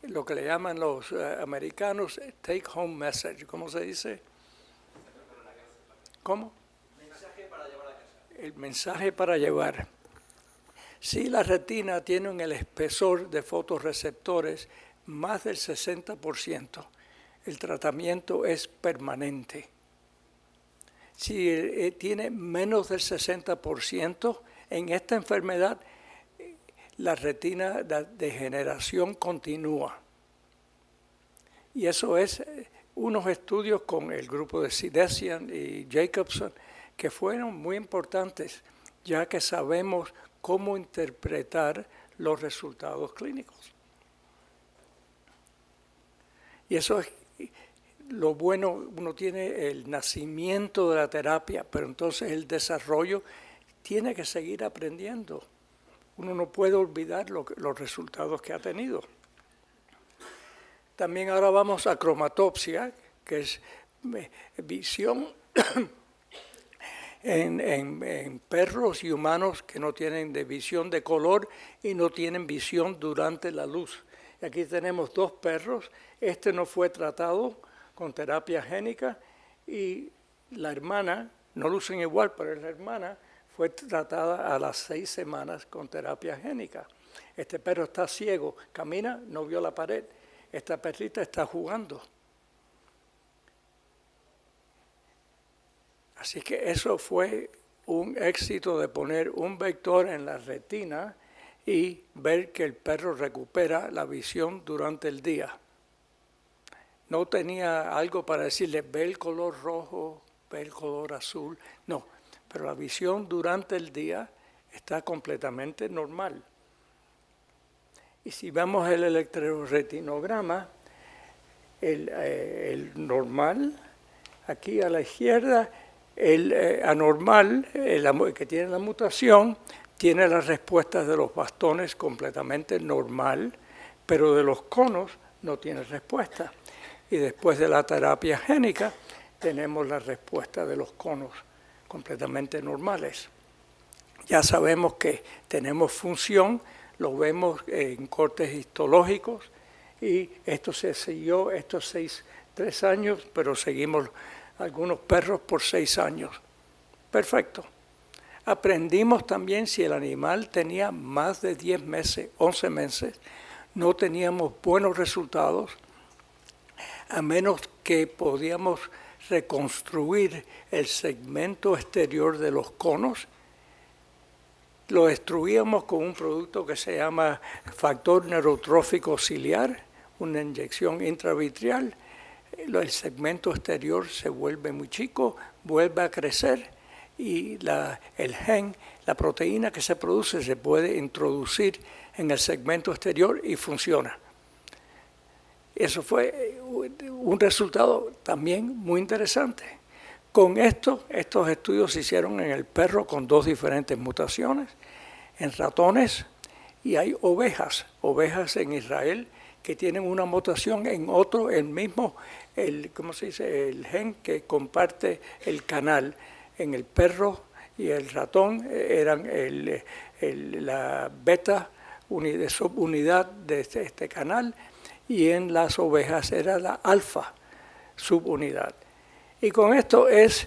lo que le llaman los americanos take home message. ¿Cómo se dice? ¿Cómo? Mensaje para llevar a casa. El mensaje para llevar. Si la retina tiene en el espesor de fotorreceptores más del 60%, el tratamiento es permanente. Si tiene menos del 60%, en esta enfermedad la retina de degeneración continúa. Y eso es unos estudios con el grupo de Sidesian y Jacobson que fueron muy importantes, ya que sabemos cómo interpretar los resultados clínicos. Y eso es lo bueno, uno tiene el nacimiento de la terapia, pero entonces el desarrollo tiene que seguir aprendiendo. Uno no puede olvidar los resultados que ha tenido. También ahora vamos a cromatopsia, que es visión en perros y humanos que no tienen visión de color y no tienen visión durante la luz. Y aquí tenemos 2 perros. Este no fue tratado con terapia génica y la hermana, no lucen igual, pero la hermana fue tratada a las 6 semanas con terapia génica. Este perro está ciego, camina, no vio la pared. Esta perrita está jugando. Así que eso fue un éxito de poner un vector en la retina y ver que el perro recupera la visión durante el día. No tenía algo para decirle, ve el color rojo, ve el color azul. No, pero la visión durante el día está completamente normal. Y si vemos el electroretinograma, el normal, aquí a la izquierda, el anormal, el que tiene la mutación, tiene las respuestas de los bastones completamente normal, pero de los conos no tiene respuesta. Y después de la terapia génica, tenemos la respuesta de los conos completamente normales. Ya sabemos que tenemos función, lo vemos en cortes histológicos, y esto se siguió estos 3 años, pero seguimos algunos perros por 6 años. Perfecto. Aprendimos también si el animal tenía más de 10 meses, 11 meses, no teníamos buenos resultados, a menos que podíamos reconstruir el segmento exterior de los conos lo destruíamos con un producto que se llama factor neurotrófico ciliar, una inyección intravitreal. El segmento exterior se vuelve muy chico, vuelve a crecer y el gen, la proteína que se produce, se puede introducir en el segmento exterior y funciona. Eso fue un resultado también muy interesante. Con estos estudios se hicieron en el perro con 2 diferentes mutaciones, en ratones, y hay ovejas en Israel que tienen una mutación en otro, ¿cómo se dice? El gen que comparte el canal. En el perro y el ratón eran la beta subunidad de este canal, y en las ovejas era la alfa subunidad. Y con esto es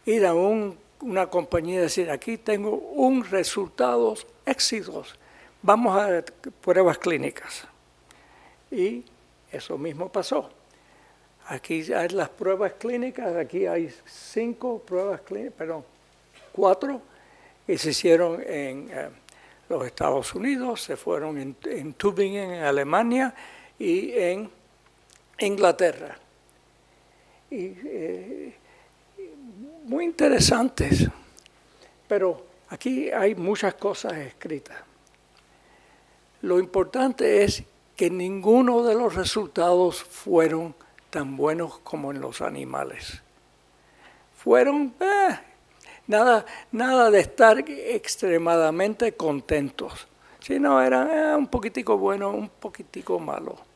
ir a una compañía y decir, aquí tengo un resultado éxitos, vamos a pruebas clínicas. Y eso mismo pasó. Aquí hay las pruebas clínicas, aquí hay 5 pruebas clínicas, perdón, 4 que se hicieron en los Estados Unidos, se fueron en Tübingen, en Alemania, y en Inglaterra. Y muy interesantes, pero aquí hay muchas cosas escritas. Lo importante es que ninguno de los resultados fueron tan buenos como en los animales. Fueron nada de estar extremadamente contentos, sino eran un poquitico bueno, un poquitico malo.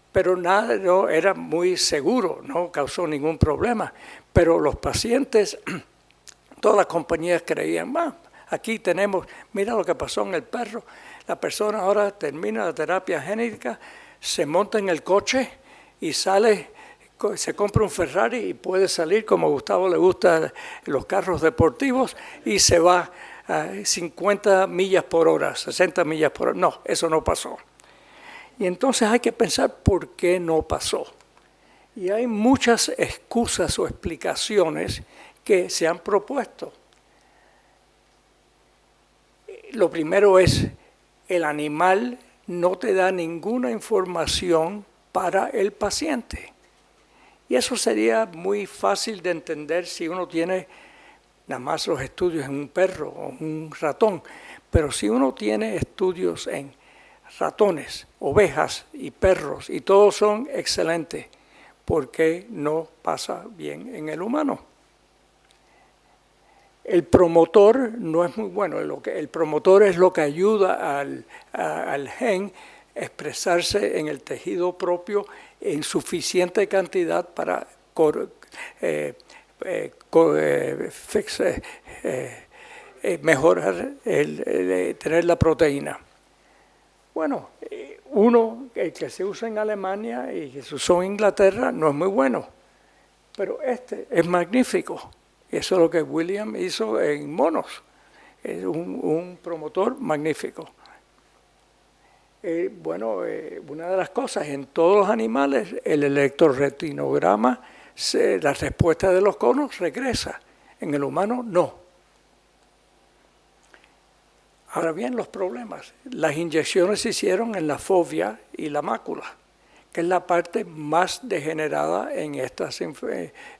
Pero nada, no era muy seguro, no causó ningún problema. Pero los pacientes, todas las compañías creían, aquí tenemos, mira lo que pasó en el perro, la persona ahora termina la terapia génica, se monta en el coche y sale, se compra un Ferrari y puede salir, como a Gustavo le gustan los carros deportivos, y se va a 50 millas por hora, 60 millas por hora. No, eso no pasó. Y entonces hay que pensar por qué no pasó. Y hay muchas excusas o explicaciones que se han propuesto. Lo primero es, el animal no te da ninguna información para el paciente. Y eso sería muy fácil de entender si uno tiene nada más los estudios en un perro o un ratón. Pero si uno tiene estudios en ratones, ovejas y perros, y todos son excelentes, ¿por qué no pasa bien en el humano? El promotor no es muy bueno. El promotor es lo que ayuda al gen a expresarse en el tejido propio en suficiente cantidad para mejorar, tener la proteína. Bueno, el que se usa en Alemania y que se usó en Inglaterra no es muy bueno, pero este es magnífico. Eso es lo que William hizo en monos. Es un promotor magnífico. Una de las cosas, en todos los animales, el electroretinograma, la respuesta de los conos regresa. En el humano, no. Ahora bien, los problemas. Las inyecciones se hicieron en la fovea y la mácula, que es la parte más degenerada en estas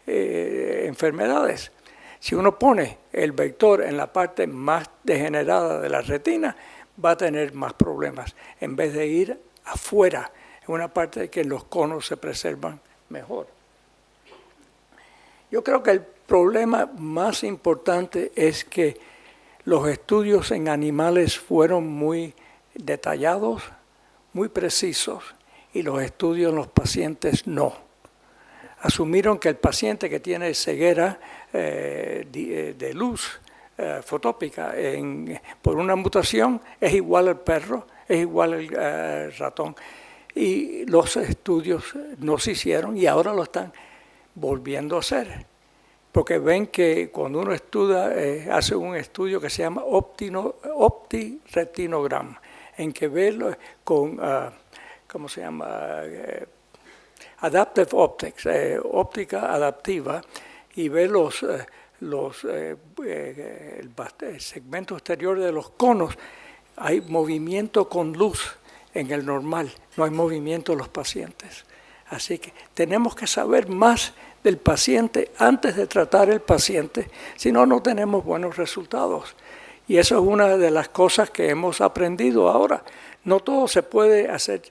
enfermedades. Si uno pone el vector en la parte más degenerada de la retina, va a tener más problemas, en vez de ir afuera, en una parte que los conos se preservan mejor. Yo creo que el problema más importante es que los estudios en animales fueron muy detallados, muy precisos, y los estudios en los pacientes no. Asumieron que el paciente que tiene ceguera de luz fotópica por una mutación es igual al perro, es igual al ratón. Y los estudios no se hicieron y ahora lo están volviendo a hacer. Porque ven que cuando uno estudia, hace un estudio que se llama optiretinograma, en que ve con, ¿cómo se llama? Adaptive optics, óptica adaptiva, y ve los el segmento exterior de los conos, hay movimiento con luz en el normal, no hay movimiento en los pacientes. Así que tenemos que saber más del paciente antes de tratar el paciente, si no, no tenemos buenos resultados. Y eso es una de las cosas que hemos aprendido ahora. No todo se puede hacer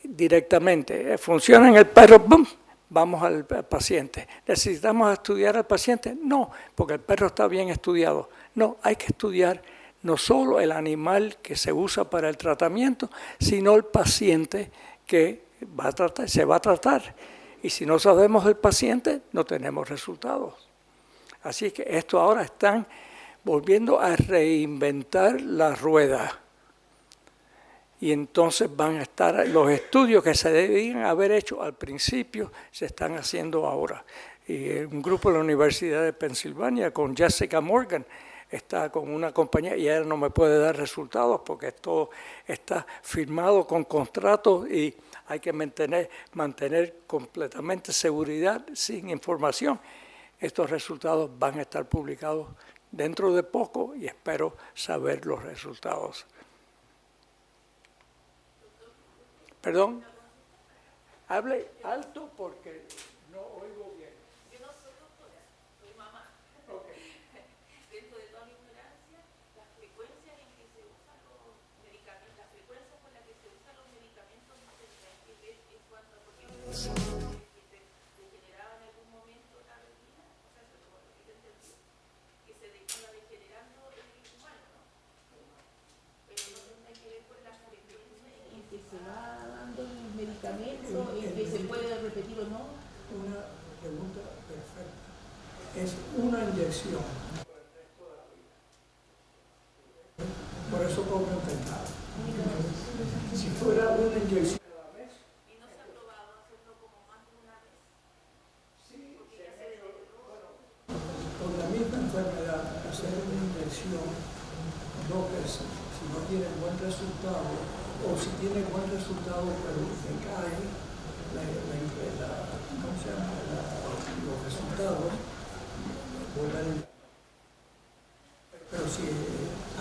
directamente. Funciona en el perro, ¡bum!, vamos al paciente. ¿Necesitamos estudiar al paciente? No, porque el perro está bien estudiado. No, hay que estudiar no solo el animal que se usa para el tratamiento, sino el paciente que se va a tratar. Y si no sabemos del paciente, no tenemos resultados. Así que esto ahora están volviendo a reinventar la rueda. Y entonces van a estar los estudios que se debían haber hecho al principio, se están haciendo ahora. Y un grupo de la Universidad de Pensilvania con Jessica Morgan está con una compañía y ella no me puede dar resultados porque esto está firmado con contratos y hay que mantener completamente seguridad sin información. Estos resultados van a estar publicados dentro de poco y espero saber los resultados. Perdón, hable alto porque no oigo bien. Yo no soy doctora, soy mamá. Okay. Dentro de toda mi ignorancia, las frecuencias en que se usan los medicamentos, las frecuencias con las que se usan los medicamentos no tendrían que ver en cuanto a porque se generaba en algún momento la retina, o sea, eso es lo que yo entendí, que se iba degenerando el humano, ¿no? Pero no tendría que ver con las frecuencias en que se va dando el medicamento, en que se puede repetir o no. Una pregunta perfecta. Es una inyección. Por eso cobran centavo. Si fuera una inyección a la vez. Y no se ha probado hacerlo como más de una vez. Sí, Porque ya se deterioró. con la misma enfermedad, hacer una inyección 2 veces, si no tiene buen resultado, o si tiene buen resultado pero decae ¿cómo se llama? Los resultados, pero si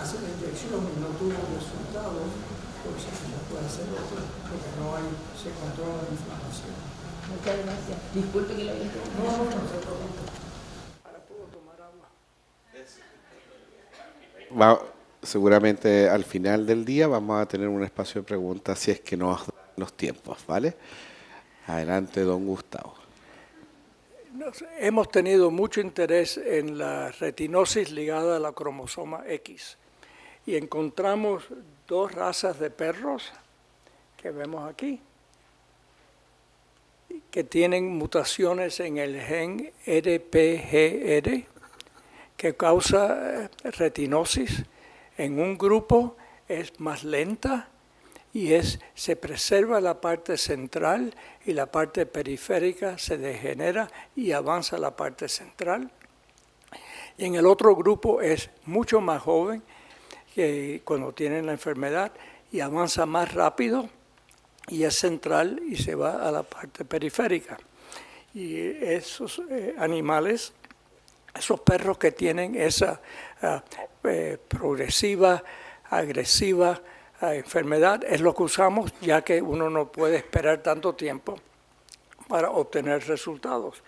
hace la inyección y no tuvo resultados, pues no puede hacer otro, porque se controla la inflamación. Muchas gracias. Disculpe que lo haya interrumpido. No se preocupe. Ahora puedo tomar agua. Seguramente al final del día vamos a tener un espacio de preguntas si es que nos dan los tiempos, ¿vale? Adelante, don Gustavo. Hemos tenido mucho interés en la retinosis ligada a la cromosoma X y encontramos 2 razas de perros que vemos aquí que tienen mutaciones en el gen RPGR que causa retinosis. En un grupo es más lenta y se preserva la parte central y la parte periférica se degenera y avanza la parte central. Y en el otro grupo es mucho más joven que cuando tienen la enfermedad y avanza más rápido y es central y se va a la parte periférica. Y esos animales, esos perros que tienen esa progresiva, agresiva enfermedad, es lo que usamos, ya que uno no puede esperar tanto tiempo para obtener resultados.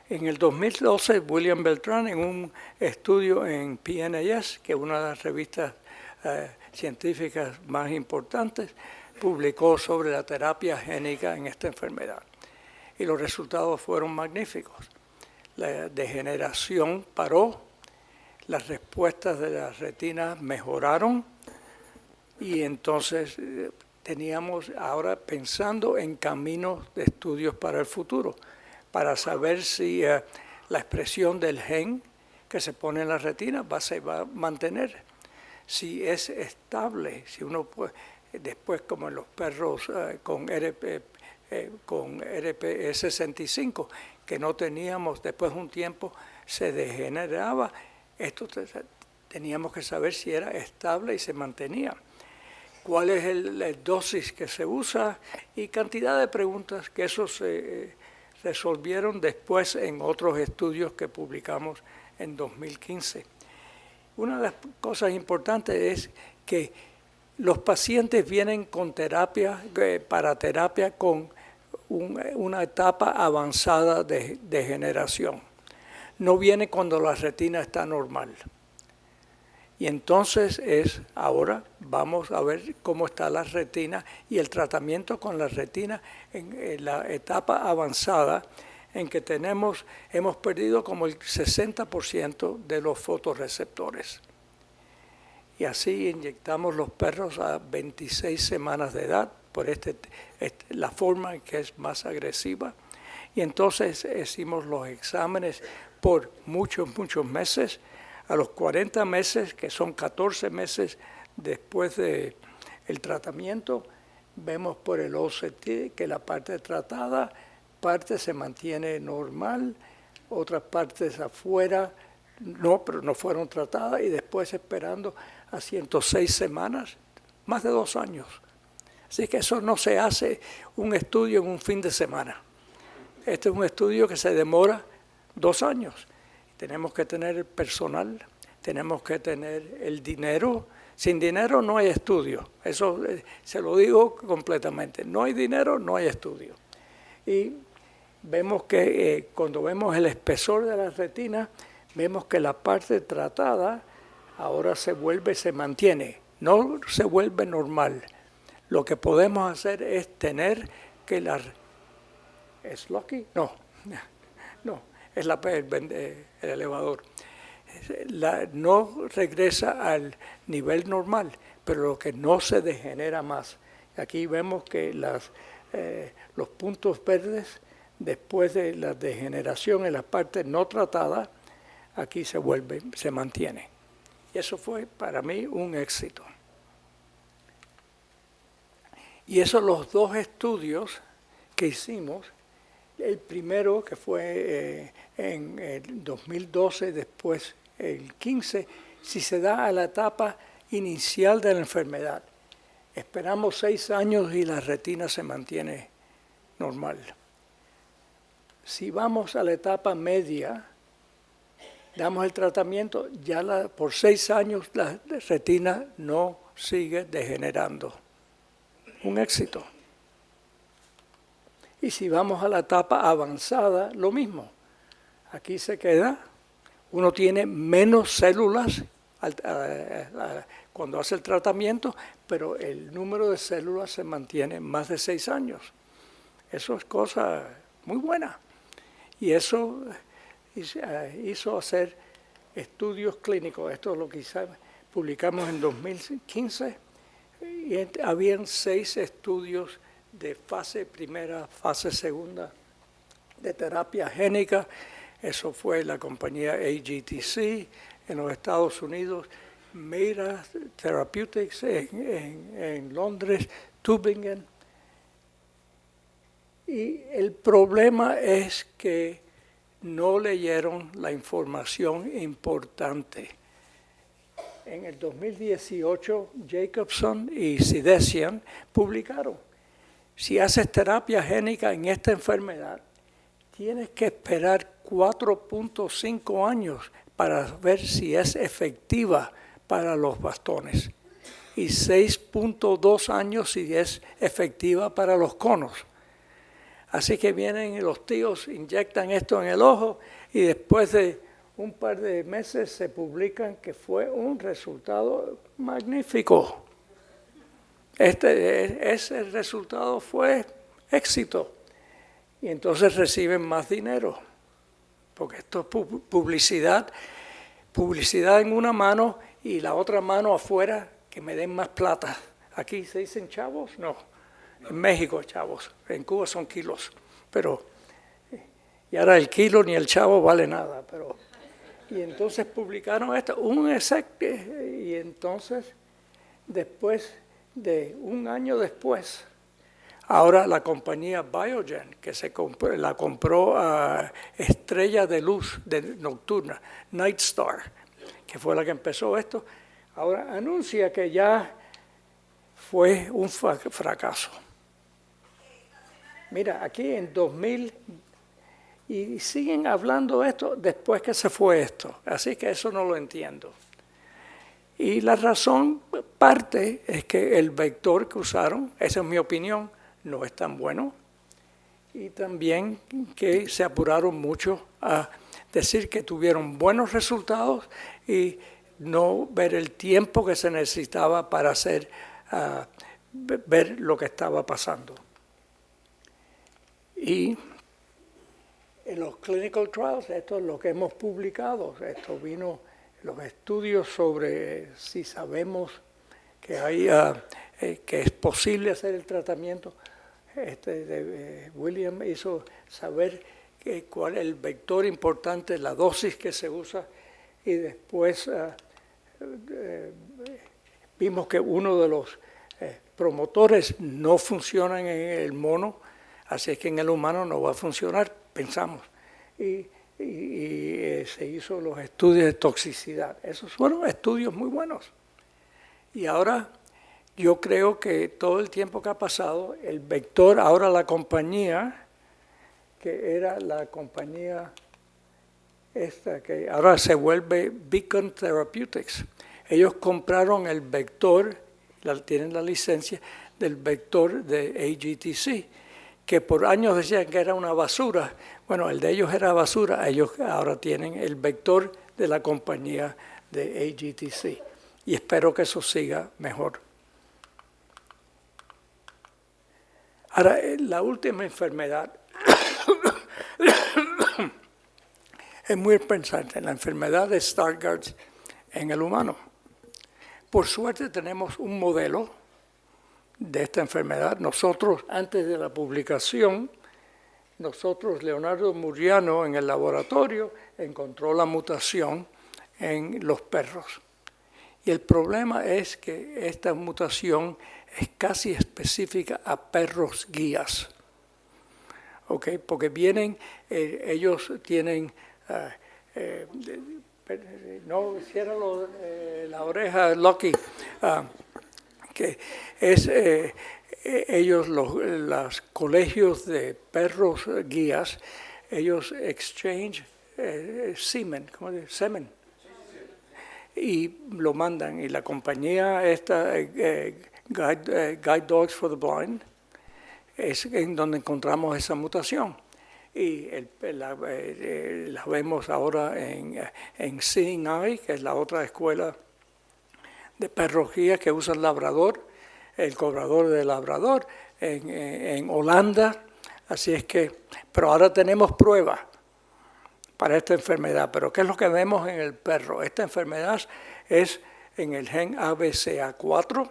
En el 2012, William Beltrán, en un estudio en PNAS, que es una de las revistas científicas más importantes, publicó sobre la terapia génica en esta enfermedad. Y los resultados fueron magníficos. La degeneración paró, las respuestas de las retinas mejoraron y entonces teníamos ahora pensando en caminos de estudios para el futuro, para saber si la expresión del gen que se pone en la retina se va a mantener, si es estable, si uno puede, después como en los perros con RPE65, que no teníamos, después de un tiempo se degeneraba, esto teníamos que saber si era estable y se mantenía. ¿Cuál es la dosis que se usa? Y cantidad de preguntas que eso se resolvieron después en otros estudios que publicamos en 2015. Una de las cosas importantes es que los pacientes vienen con terapia, para terapia con una etapa avanzada de degeneración. No viene cuando la retina está normal. Y entonces ahora vamos a ver cómo está la retina y el tratamiento con la retina en la etapa avanzada en que hemos perdido como el 60% de los fotorreceptores. Y así inyectamos los perros a 26 semanas de edad por la forma en que es más agresiva. Y entonces hicimos los exámenes por muchos meses. A los 40 meses, que son 14 meses después del tratamiento, vemos por el OCT que la parte tratada, parte se mantiene normal, otras partes afuera pero no fueron tratadas, y después esperando a 106 semanas, más de 2 años. Así que eso no se hace un estudio en un fin de semana. Este es un estudio que se demora 2 años. Tenemos que tener el personal, tenemos que tener el dinero. Sin dinero no hay estudio. Eso se lo digo completamente. No hay dinero, no hay estudio. Y vemos que cuando vemos el espesor de la retina, vemos que la parte tratada ahora se mantiene, no se vuelve normal. Lo que podemos hacer es tener que ¿Es Lucky? No, es el elevador. No regresa al nivel normal, pero lo que no se degenera más. Aquí vemos que los puntos verdes, después de la degeneración en la parte no tratada, aquí se mantiene. Y eso fue para mí un éxito. Y esos los 2 estudios que hicimos, el primero que fue en el 2012, después el 15, si se da a la etapa inicial de la enfermedad. Esperamos 6 años y la retina se mantiene normal. Si vamos a la etapa media, damos el tratamiento, ya por 6 años la retina no sigue degenerando. Un éxito. Y si vamos a la etapa avanzada, lo mismo. Aquí se queda, uno tiene menos células cuando hace el tratamiento, pero el número de células se mantiene más de 6 años. Eso es cosa muy buena. Y eso hizo hacer estudios clínicos. Esto es lo que publicamos en 2015. Y habían 6 estudios de fase primera, fase segunda, de terapia génica. Eso fue la compañía AGTC en los Estados Unidos, Mera Therapeutics en Londres, Tübingen. Y el problema es que no leyeron la información importante. En el 2018, Jacobson y Sidesian publicaron: si haces terapia génica en esta enfermedad, tienes que esperar 4.5 años para ver si es efectiva para los bastones y 6.2 años si es efectiva para los conos. Así que vienen los tíos, inyectan esto en el ojo y después de un par de meses se publican que fue un resultado magnífico. Ese resultado fue éxito. Y entonces reciben más dinero. Porque esto es publicidad en una mano y la otra mano afuera, que me den más plata. Aquí se dicen chavos, no. En México chavos, en Cuba son kilos. Pero, y ahora el kilo ni el chavo vale nada. Y entonces publicaron esto, y entonces después de un año después, ahora la compañía Biogen, que la compró a Estrella de Luz Nocturna, Night Star, que fue la que empezó esto, ahora anuncia que ya fue un fracaso. Mira, aquí en 2000 Y siguen hablando esto después que se fue esto. Así que eso no lo entiendo. Y la razón parte es que el vector que usaron, esa es mi opinión, no es tan bueno. Y también que se apuraron mucho a decir que tuvieron buenos resultados y no ver el tiempo que se necesitaba para hacer, ver lo que estaba pasando. Y en los clinical trials, esto es lo que hemos publicado, esto vino los estudios sobre si sabemos que hay que es posible hacer el tratamiento. William hizo saber cuál es el vector importante, la dosis que se usa, y después vimos que uno de los promotores no funciona en el mono, así es que en el humano no va a funcionar, pensamos. Y se hizo los estudios de toxicidad. Esos fueron estudios muy buenos. Y ahora yo creo que todo el tiempo que ha pasado, el vector, ahora la compañía, que era la compañía esta, que ahora se vuelve Beacon Therapeutics. Ellos compraron el vector, tienen la licencia del vector de AGTC, que por años decían que era una basura. Bueno, el de ellos era basura, ellos ahora tienen el vector de la compañía de AGTC. Y espero que eso siga mejor. Ahora, la última enfermedad es muy pensante, la enfermedad de Stargardt en el humano. Por suerte tenemos un modelo de esta enfermedad. Nosotros, antes de la publicación, Leonardo Muriano, en el laboratorio, encontró la mutación en los perros. Y el problema es que esta mutación es casi específica a perros guías. ¿Okay? Porque vienen, ellos tienen, no, ciérralo la oreja, Lucky, que es, ellos, los colegios de perros guías, ellos exchange semen, ¿cómo se dice? Semen. Y lo mandan, y la compañía esta, Guide Dogs for the Blind, es en donde encontramos esa mutación. Y la vemos ahora en Seeing Eye, que es la otra escuela de perros guías que usa el labrador, el cobrador de labrador, en Holanda. Así es que, pero ahora tenemos pruebas para esta enfermedad. Pero ¿qué es lo que vemos en el perro? Esta enfermedad es en el gen ABCA4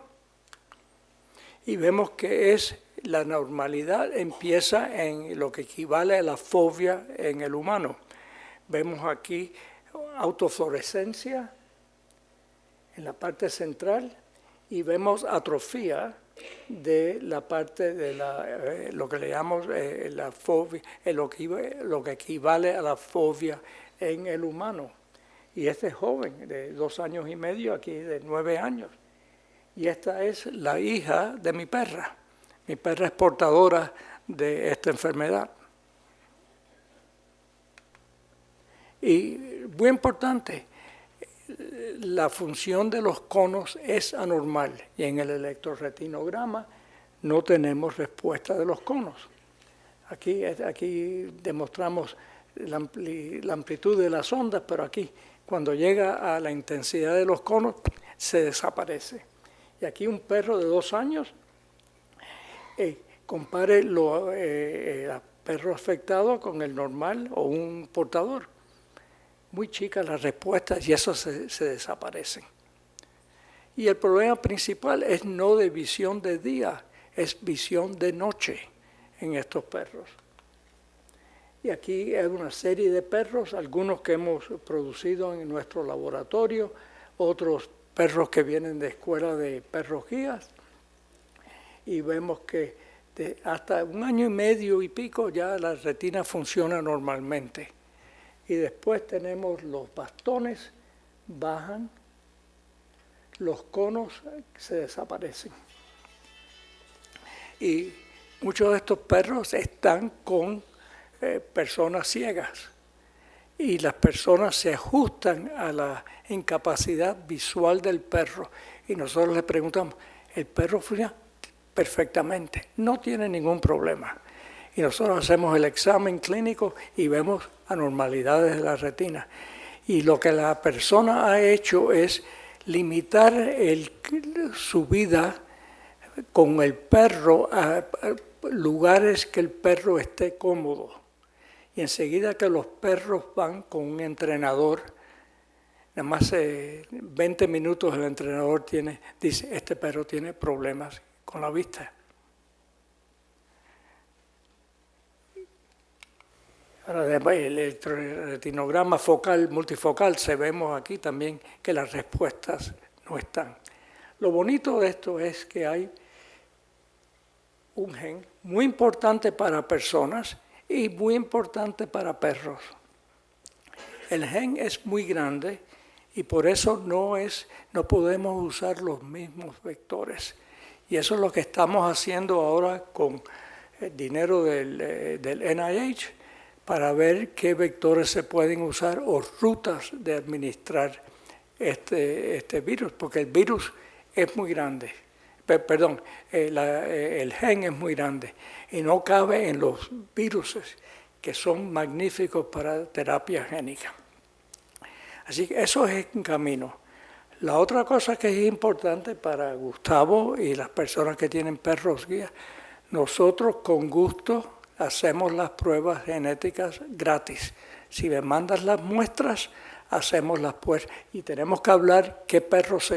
y vemos que es la normalidad empieza en lo que equivale a la fobia en el humano. Vemos aquí autofluorescencia en la parte central y vemos atrofía de la parte de lo que le llamamos la fobia, lo que equivale a la fobia en el humano. Y este joven de 2 años y medio, aquí de 9 años. Y esta es la hija de mi perra. Mi perra es portadora de esta enfermedad. Y muy importante, la función de los conos es anormal y en el electroretinograma no tenemos respuesta de los conos. Aquí demostramos la amplitud de las ondas, pero aquí cuando llega a la intensidad de los conos se desaparece. Y aquí un perro de 2 años, compare el perro afectado con el normal o un portador. Muy chicas las respuestas y eso se desaparecen. Y el problema principal es no de visión de día, es visión de noche en estos perros. Y aquí hay una serie de perros, algunos que hemos producido en nuestro laboratorio, otros perros que vienen de escuela de perros guías. Y vemos que hasta 1 año y medio y pico ya la retina funciona normalmente. Y después tenemos los bastones, bajan, los conos se desaparecen. Y muchos de estos perros están con personas ciegas y las personas se ajustan a la incapacidad visual del perro y nosotros le preguntamos, ¿el perro funciona? Perfectamente, no tiene ningún problema. Y nosotros hacemos el examen clínico y vemos anormalidades de la retina. Y lo que la persona ha hecho es limitar su vida con el perro a lugares que el perro esté cómodo. Y enseguida que los perros van con un entrenador, nada más 20 minutos el entrenador dice, este perro tiene problemas con la vista. Ahora, el retinograma focal, multifocal, vemos aquí también que las respuestas no están. Lo bonito de esto es que hay un gen muy importante para personas y muy importante para perros. El gen es muy grande y por eso no podemos usar los mismos vectores. Y eso es lo que estamos haciendo ahora con el dinero del NIH para ver qué vectores se pueden usar o rutas de administrar este virus, porque el virus es muy grande. Perdón, el gen es muy grande y no cabe en los virus que son magníficos para terapia génica. Así que eso es un camino. La otra cosa que es importante para Gustavo y las personas que tienen perros guías, nosotros con gusto hacemos las pruebas genéticas gratis. Si me mandas las muestras, hacemos las pruebas y tenemos que hablar qué perros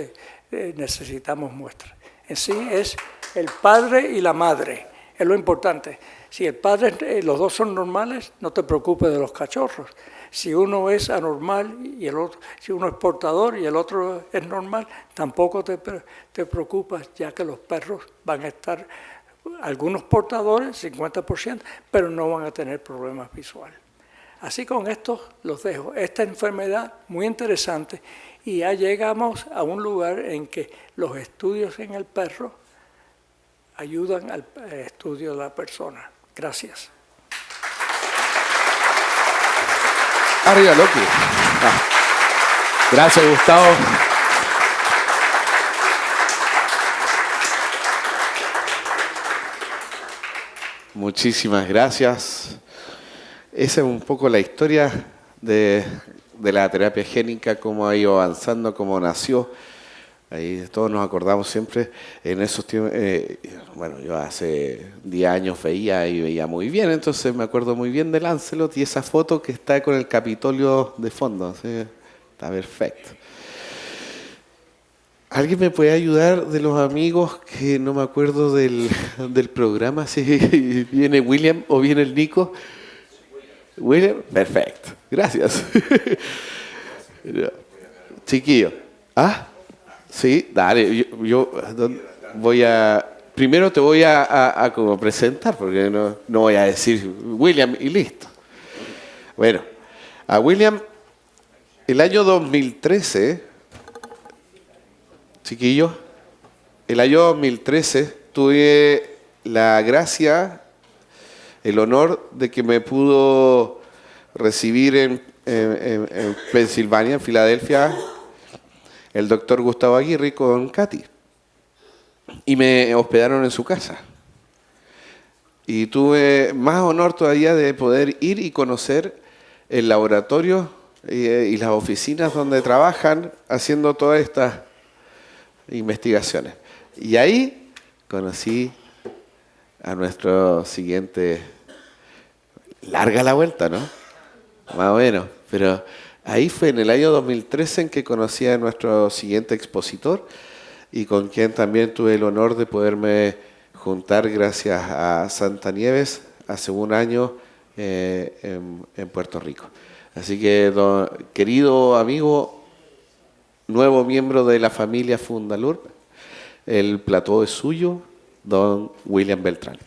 necesitamos muestras. En sí es el padre y la madre, es lo importante. Si el padre, los dos son normales, no te preocupes de los cachorros. Si uno es anormal y el otro, si uno es portador y el otro es normal, tampoco te preocupas, ya que los perros van a estar, algunos portadores, 50%, pero no van a tener problemas visuales. Así con esto los dejo. Esta enfermedad muy interesante y ya llegamos a un lugar en que los estudios en el perro ayudan al estudio de la persona. Gracias. Arriba, Loki. Gracias, Gustavo. Muchísimas gracias. Esa es un poco la historia de la terapia génica, cómo ha ido avanzando, cómo nació. Ahí todos nos acordamos siempre en esos tiempos. Bueno, yo hace 10 años veía muy bien, entonces me acuerdo muy bien de Lancelot y esa foto que está con el Capitolio de fondo. ¿Sí? Está perfecto. ¿Alguien me puede ayudar de los amigos que no me acuerdo del programa? Si viene William o viene el Nico. William, perfecto. Gracias. Chiquillo. ¿Ah? Sí, dale. Yo voy a... Primero te voy a como presentar, porque no voy a decir William y listo. Bueno, a William, el año 2013, chiquillos, el año 2013 tuve la gracia, el honor de que me pudo recibir en Pensilvania, en Filadelfia, el doctor Gustavo Aguirre con Katy. Y me hospedaron en su casa. Y tuve más honor todavía de poder ir y conocer el laboratorio y las oficinas donde trabajan haciendo todas estas investigaciones. Y ahí conocí a nuestro siguiente... Larga la vuelta, ¿no? Más o menos. Pero ahí fue en el año 2013 en que conocí a nuestro siguiente expositor y con quien también tuve el honor de poderme juntar gracias a Santa Nieves hace un año en Puerto Rico. Así que, querido amigo, nuevo miembro de la familia Fundalur, el plató es suyo, don William Beltrán.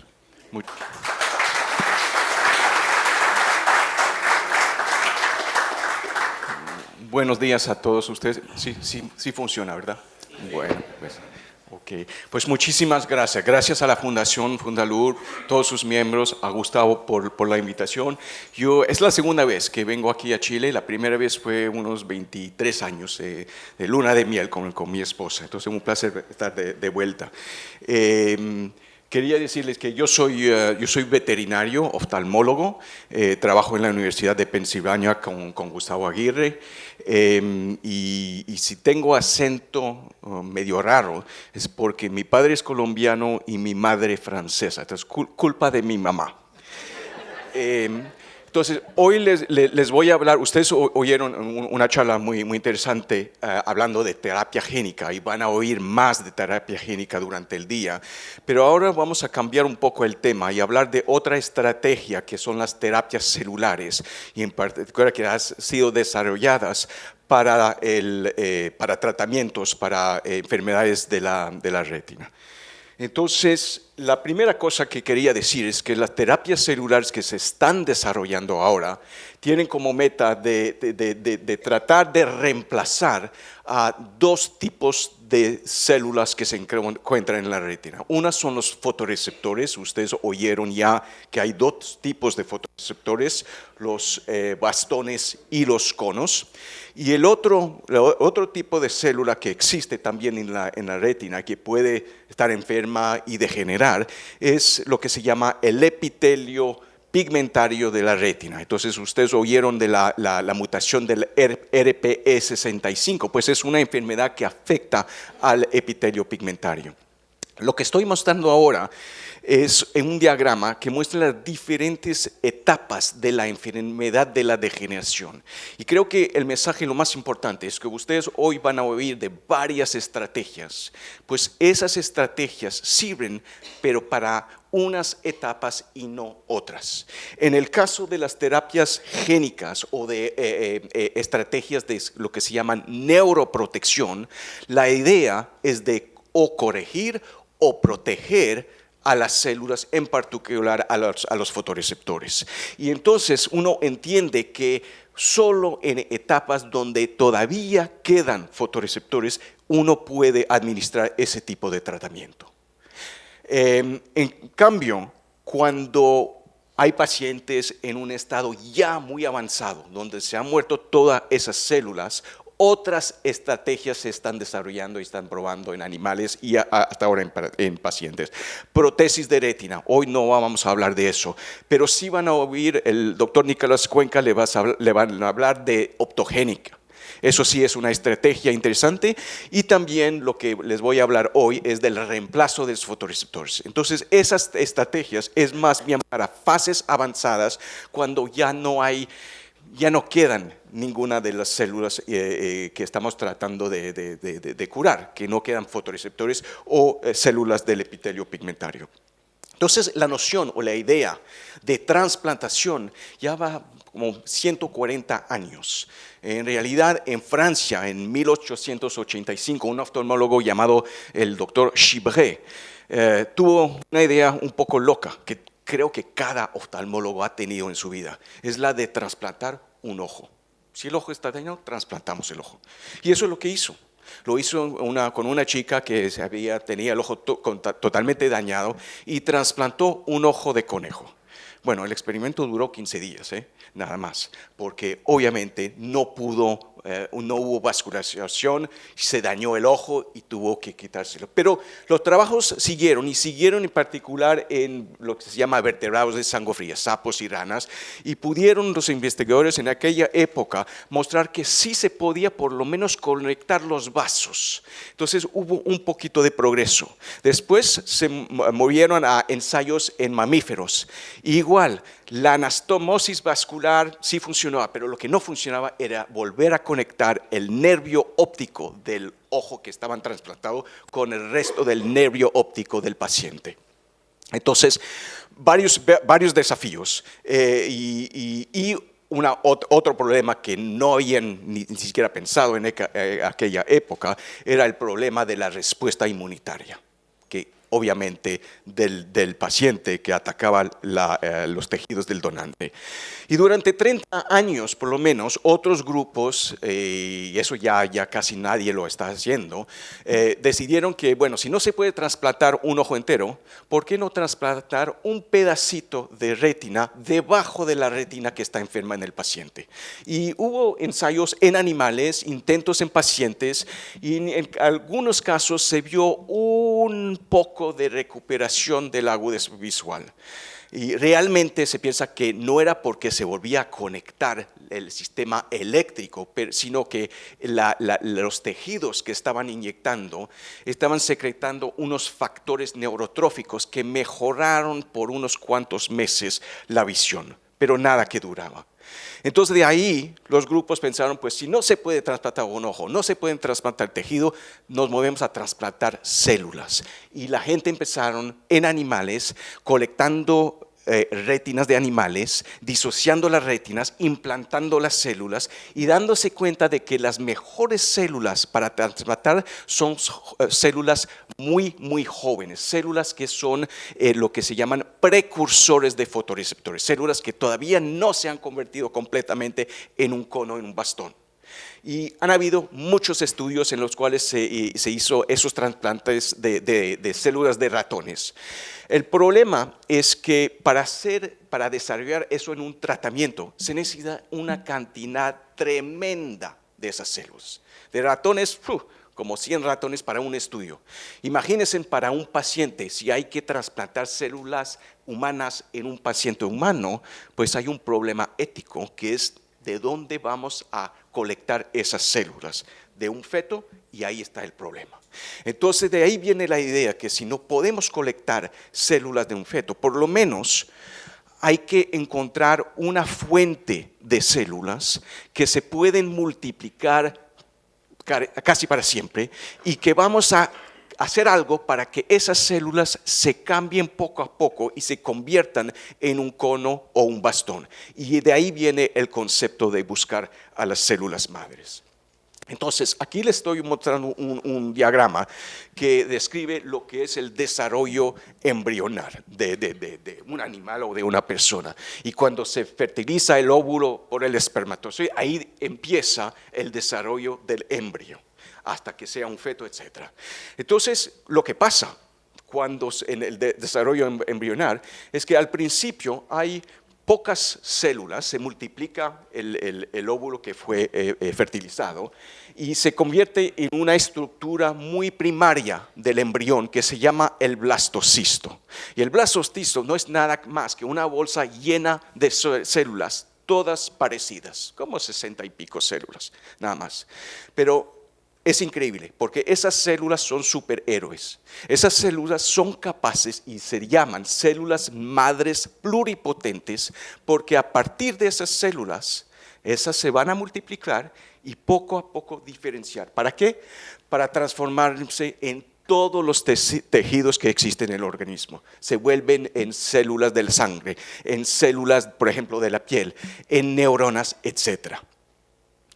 Buenos días a todos ustedes. Sí funciona, ¿verdad? Bueno, pues Ok, pues muchísimas gracias. Gracias a la Fundación Fundalur, todos sus miembros, a Gustavo por la invitación. Es la segunda vez que vengo aquí a Chile. La primera vez fue unos 23 años de luna de miel con mi esposa. Entonces, un placer estar de vuelta. Quería decirles que yo soy veterinario, oftalmólogo, trabajo en la Universidad de Pensilvania con Gustavo Aguirre, y si tengo acento medio raro es porque mi padre es colombiano y mi madre francesa, entonces culpa de mi mamá. Entonces, hoy les voy a hablar, ustedes oyeron una charla muy interesante hablando de terapia génica y van a oír más de terapia génica durante el día, pero ahora vamos a cambiar un poco el tema y hablar de otra estrategia que son las terapias celulares y en particular que han sido desarrolladas para tratamientos, para enfermedades de la retina. Entonces, la primera cosa que quería decir es que las terapias celulares que se están desarrollando ahora tienen como meta de tratar de reemplazar a dos tipos de células que se encuentran en la retina. Una son los fotorreceptores, ustedes oyeron ya que hay dos tipos de fotorreceptores, los bastones y los conos. Y el otro tipo de célula que existe también en la retina, que puede estar enferma y degenerar, es lo que se llama el epitelio pigmentario de la retina. Entonces, ustedes oyeron de la mutación del RPE65, pues es una enfermedad que afecta al epitelio pigmentario. Lo que estoy mostrando ahora es un diagrama que muestra las diferentes etapas de la enfermedad de la degeneración. Y creo que el mensaje lo más importante es que ustedes hoy van a oír de varias estrategias, pues esas estrategias sirven, pero para unas etapas y no otras. En el caso de las terapias génicas o de estrategias de lo que se llaman neuroprotección, la idea es de o corregir o proteger a las células, en particular a los fotorreceptores. Y entonces uno entiende que solo en etapas donde todavía quedan fotorreceptores, uno puede administrar ese tipo de tratamiento. En cambio, cuando hay pacientes en un estado ya muy avanzado, donde se han muerto todas esas células, otras estrategias se están desarrollando y están probando en animales y hasta ahora en pacientes. Prótesis de retina, hoy no vamos a hablar de eso, pero sí van a oír, el doctor Nicolás Cuenca le van a hablar de optogénica. Eso sí es una estrategia interesante, y también lo que les voy a hablar hoy es del reemplazo de los fotorreceptores. Entonces, esas estrategias es más bien para fases avanzadas, cuando ya no quedan ninguna de las células que estamos tratando de curar, que no quedan fotorreceptores o células del epitelio pigmentario. Entonces, la noción o la idea de trasplantación ya va como 140 años. En realidad, en Francia, en 1885, un oftalmólogo llamado el doctor Chibret tuvo una idea un poco loca, que creo que cada oftalmólogo ha tenido en su vida, es la de trasplantar un ojo. Si el ojo está dañado, trasplantamos el ojo. Y eso es lo que hizo. Lo hizo con una chica que tenía el ojo totalmente dañado y trasplantó un ojo de conejo. Bueno, el experimento duró 15 días, nada más, porque obviamente no hubo vascularización, se dañó el ojo y tuvo que quitárselo. Pero los trabajos siguieron en particular en lo que se llama vertebrados de sangre fría, sapos y ranas, y pudieron los investigadores en aquella época mostrar que sí se podía por lo menos conectar los vasos. Entonces hubo un poquito de progreso. Después se movieron a ensayos en mamíferos. Igual, la anastomosis vascular sí funcionaba, pero lo que no funcionaba era volver a conectar el nervio óptico del ojo que estaban trasplantado con el resto del nervio óptico del paciente. Entonces, varios desafíos y otro problema que no habían ni siquiera pensado en aquella época era el problema de la respuesta inmunitaria, que obviamente, del paciente que atacaba los tejidos del donante. Y durante 30 años, por lo menos, otros grupos, y eso ya casi nadie lo está haciendo, decidieron que, bueno, si no se puede trasplantar un ojo entero, ¿por qué no trasplantar un pedacito de retina debajo de la retina que está enferma en el paciente? Y hubo ensayos en animales, intentos en pacientes, y en algunos casos se vio un poco de recuperación de la agudez visual. Y realmente se piensa que no era porque se volvía a conectar el sistema eléctrico, sino que los tejidos que estaban inyectando estaban secretando unos factores neurotróficos que mejoraron por unos cuantos meses la visión, pero nada que duraba. Entonces de ahí los grupos pensaron, pues si no se puede trasplantar un ojo, no se pueden trasplantar tejido, nos movemos a trasplantar células. Y la gente empezaron en animales colectando retinas de animales, disociando las retinas, implantando las células y dándose cuenta de que las mejores células para trasplantar son células muy jóvenes, células que son lo que se llaman precursores de fotorreceptores, células que todavía no se han convertido completamente en un cono, en un bastón. Y han habido muchos estudios en los cuales se hizo esos trasplantes de células de ratones. El problema es que para desarrollar eso en un tratamiento se necesita una cantidad tremenda de esas células. De ratones, como 100 ratones para un estudio. Imagínense para un paciente, si hay que trasplantar células humanas en un paciente humano, pues hay un problema ético que es de dónde vamos a colectar esas células de un feto, y ahí está el problema. Entonces de ahí viene la idea que si no podemos colectar células de un feto, por lo menos hay que encontrar una fuente de células que se pueden multiplicar casi para siempre y que vamos a hacer algo para que esas células se cambien poco a poco y se conviertan en un cono o un bastón. Y de ahí viene el concepto de buscar a las células madres. Entonces, aquí les estoy mostrando un diagrama que describe lo que es el desarrollo embrionar de un animal o de una persona. Y cuando se fertiliza el óvulo por el espermatozoide, ahí empieza el desarrollo del embrión, hasta que sea un feto, etc. Entonces, lo que pasa cuando en el desarrollo embrionar es que al principio hay pocas células, se multiplica el óvulo que fue fertilizado y se convierte en una estructura muy primaria del embrión que se llama el blastocisto. Y el blastocisto no es nada más que una bolsa llena de células, todas parecidas, como 60 y pico células, nada más. Pero es increíble porque esas células son superhéroes. Esas células son capaces y se llaman células madres pluripotentes porque a partir de esas células, esas se van a multiplicar y poco a poco diferenciar. ¿Para qué? Para transformarse en todos los tejidos que existen en el organismo. Se vuelven en células de la sangre, en células, por ejemplo, de la piel, en neuronas, etc.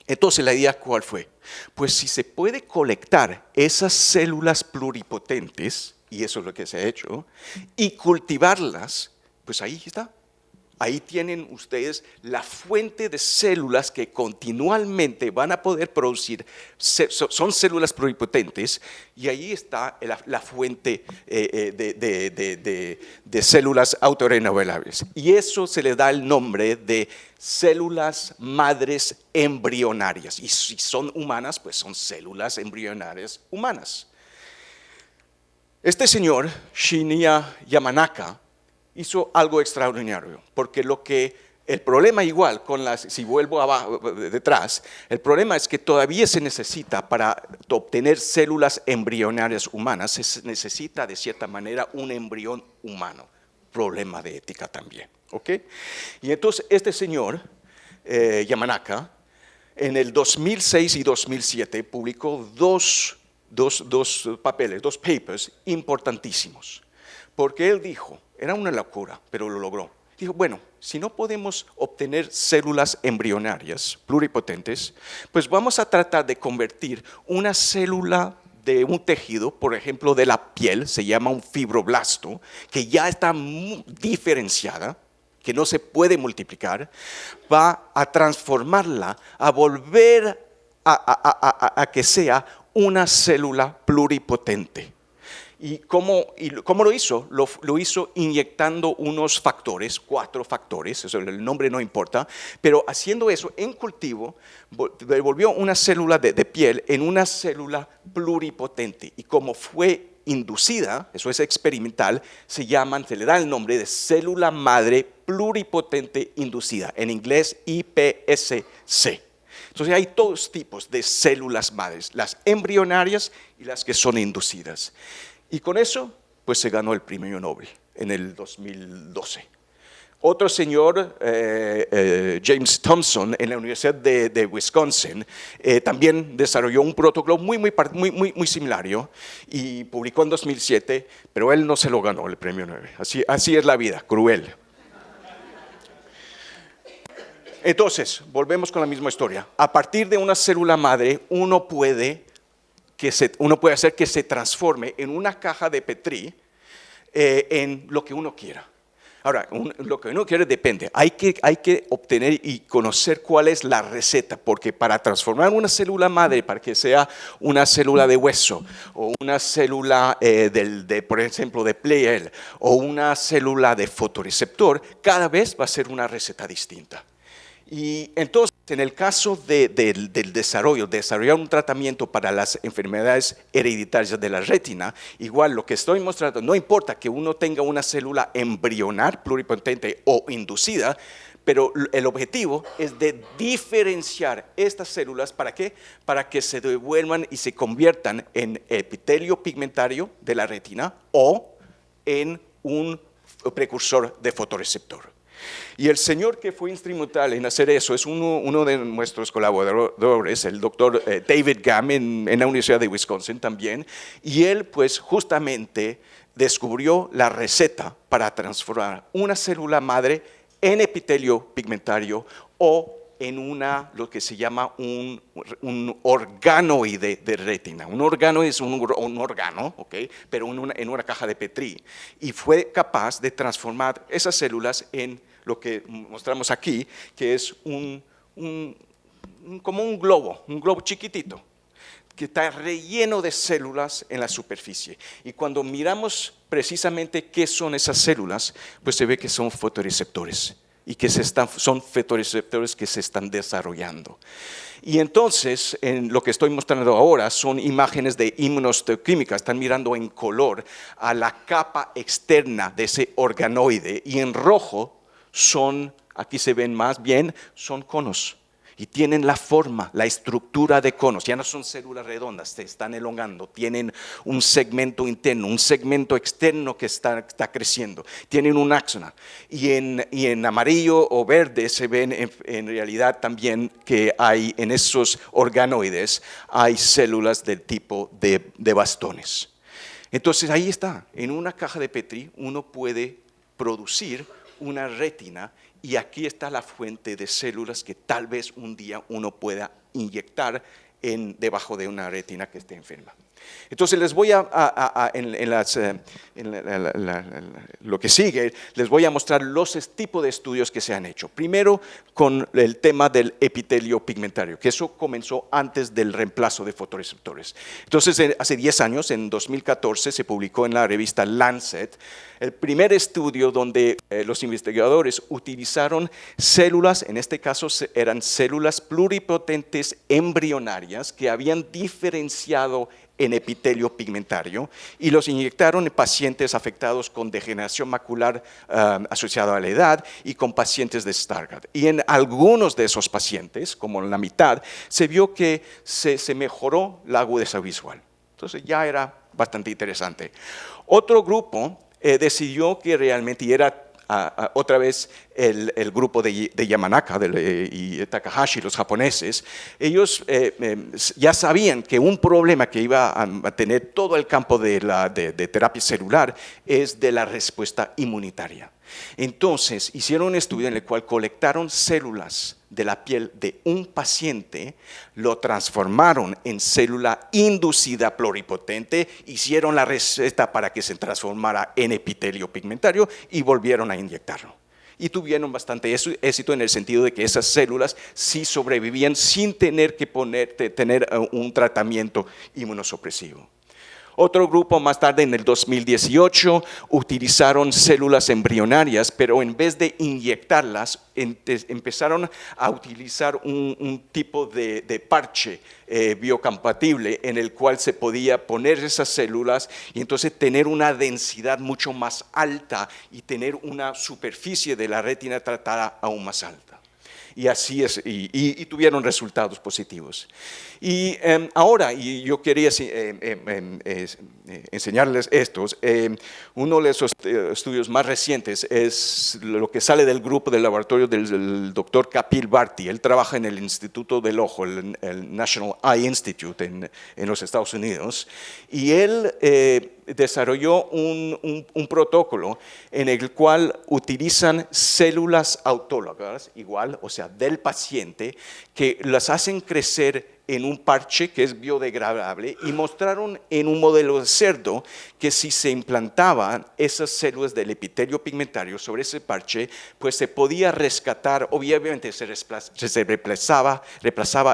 Entonces, ¿la idea cuál fue? Pues si se puede colectar esas células pluripotentes, y eso es lo que se ha hecho, y cultivarlas, pues ahí está. Ahí tienen ustedes la fuente de células que continuamente van a poder producir, son células pluripotentes, y ahí está la fuente de células autorrenovables. Y eso se le da el nombre de células madres embrionarias. Y si son humanas, pues son células embrionarias humanas. Este señor, Shinya Yamanaka, hizo algo extraordinario, porque el problema igual, si vuelvo abajo, detrás, el problema es que todavía se necesita para obtener células embrionarias humanas, se necesita de cierta manera un embrión humano, problema de ética también, ¿ok? Y entonces este señor, Yamanaka, en el 2006 y 2007 publicó dos papeles, dos papers importantísimos, porque él dijo, era una locura, pero lo logró. Dijo, bueno, si no podemos obtener células embrionarias pluripotentes, pues vamos a tratar de convertir una célula de un tejido, por ejemplo, de la piel, se llama un fibroblasto, que ya está diferenciada, que no se puede multiplicar, va a transformarla, a volver a que sea una célula pluripotente. ¿Y cómo lo hizo? Lo hizo inyectando unos factores, 4 factores, eso, el nombre no importa, pero haciendo eso en cultivo, volvió una célula de piel en una célula pluripotente. Y como fue inducida, eso es experimental, se le da el nombre de célula madre pluripotente inducida, en inglés iPSC. Entonces hay dos tipos de células madres, las embrionarias y las que son inducidas. Y con eso, pues se ganó el premio Nobel en el 2012. Otro señor, James Thompson, en la Universidad de Wisconsin, también desarrolló un protocolo muy similar y publicó en 2007, pero él no se lo ganó el premio Nobel. Así es la vida, cruel. Entonces, volvemos con la misma historia. A partir de una célula madre, uno puede hacer que se transforme en una caja de Petri en lo que uno quiera. Ahora, lo que uno quiere depende. Hay que obtener y conocer cuál es la receta, porque para transformar una célula madre, para que sea una célula de hueso, o una célula, por ejemplo, de pliel, o una célula de fotorreceptor, cada vez va a ser una receta distinta. Y entonces, en el caso del desarrollar un tratamiento para las enfermedades hereditarias de la retina, igual lo que estoy mostrando, no importa que uno tenga una célula embrionar pluripotente o inducida, pero el objetivo es de diferenciar estas células, ¿para qué? Para que se devuelvan y se conviertan en epitelio pigmentario de la retina o en un precursor de fotorreceptor. Y el señor que fue instrumental en hacer eso es uno de nuestros colaboradores, el doctor David Gamm, en la Universidad de Wisconsin también, y él pues justamente descubrió la receta para transformar una célula madre en epitelio pigmentario o en lo que se llama un organoide de retina. Un organo es un órgano, ¿okay? Pero en una caja de Petri. Y fue capaz de transformar esas células en lo que mostramos aquí, que es como un globo chiquitito, que está relleno de células en la superficie. Y cuando miramos precisamente qué son esas células, pues se ve que son fotorreceptores y que son fotorreceptores que se están desarrollando. Y entonces, en lo que estoy mostrando ahora son imágenes de inmunohistoquímica, están mirando en color a la capa externa de ese organoide, y en rojo aquí se ven más bien, son conos. Y tienen la forma, la estructura de conos. Ya no son células redondas, se están elongando. Tienen un segmento interno, un segmento externo que está creciendo. Tienen un axona. Y en amarillo o verde se ven en realidad también que hay en esos organoides, hay células del tipo de bastones. Entonces ahí está, en una caja de Petri uno puede producir una retina, y aquí está la fuente de células que tal vez un día uno pueda inyectar debajo de una retina que esté enferma. Entonces les voy lo que sigue, les voy a mostrar los tipos de estudios que se han hecho. Primero con el tema del epitelio pigmentario, que eso comenzó antes del reemplazo de fotorreceptores. Entonces hace 10 años, en 2014, se publicó en la revista Lancet el primer estudio donde los investigadores utilizaron células, en este caso eran células pluripotentes embrionarias que habían diferenciado en epitelio pigmentario, y los inyectaron en pacientes afectados con degeneración macular asociada a la edad y con pacientes de Stargardt. Y en algunos de esos pacientes, como en la mitad, se vio que se mejoró la agudeza visual. Entonces ya era bastante interesante. Otro grupo decidió que realmente, y era otra vez el grupo de Yamanaka y Takahashi, los japoneses, ellos ya sabían que un problema que iba a tener todo el campo de terapia celular es de la respuesta inmunitaria. Entonces, hicieron un estudio en el cual colectaron células de la piel de un paciente, lo transformaron en célula inducida pluripotente, hicieron la receta para que se transformara en epitelio pigmentario y volvieron a inyectarlo. Y tuvieron bastante éxito en el sentido de que esas células sí sobrevivían sin tener que tener un tratamiento inmunosupresivo. Otro grupo más tarde, en el 2018, utilizaron células embrionarias, pero en vez de inyectarlas, empezaron a utilizar un tipo de parche biocompatible en el cual se podía poner esas células y entonces tener una densidad mucho más alta y tener una superficie de la retina tratada aún más alta. Y así es, y tuvieron resultados positivos. Y ahora, y yo quería enseñarles estos, uno de esos estudios más recientes es lo que sale del grupo del laboratorio del doctor Kapil Bharti. Él trabaja en el Instituto del Ojo, el National Eye Institute en los Estados Unidos, y él desarrolló un protocolo en el cual utilizan células autólogas, igual, o sea, del paciente, que las hacen crecer en un parche que es biodegradable y mostraron en un modelo de cerdo que si se implantaban esas células del epitelio pigmentario sobre ese parche, pues se podía rescatar, obviamente se reemplazaba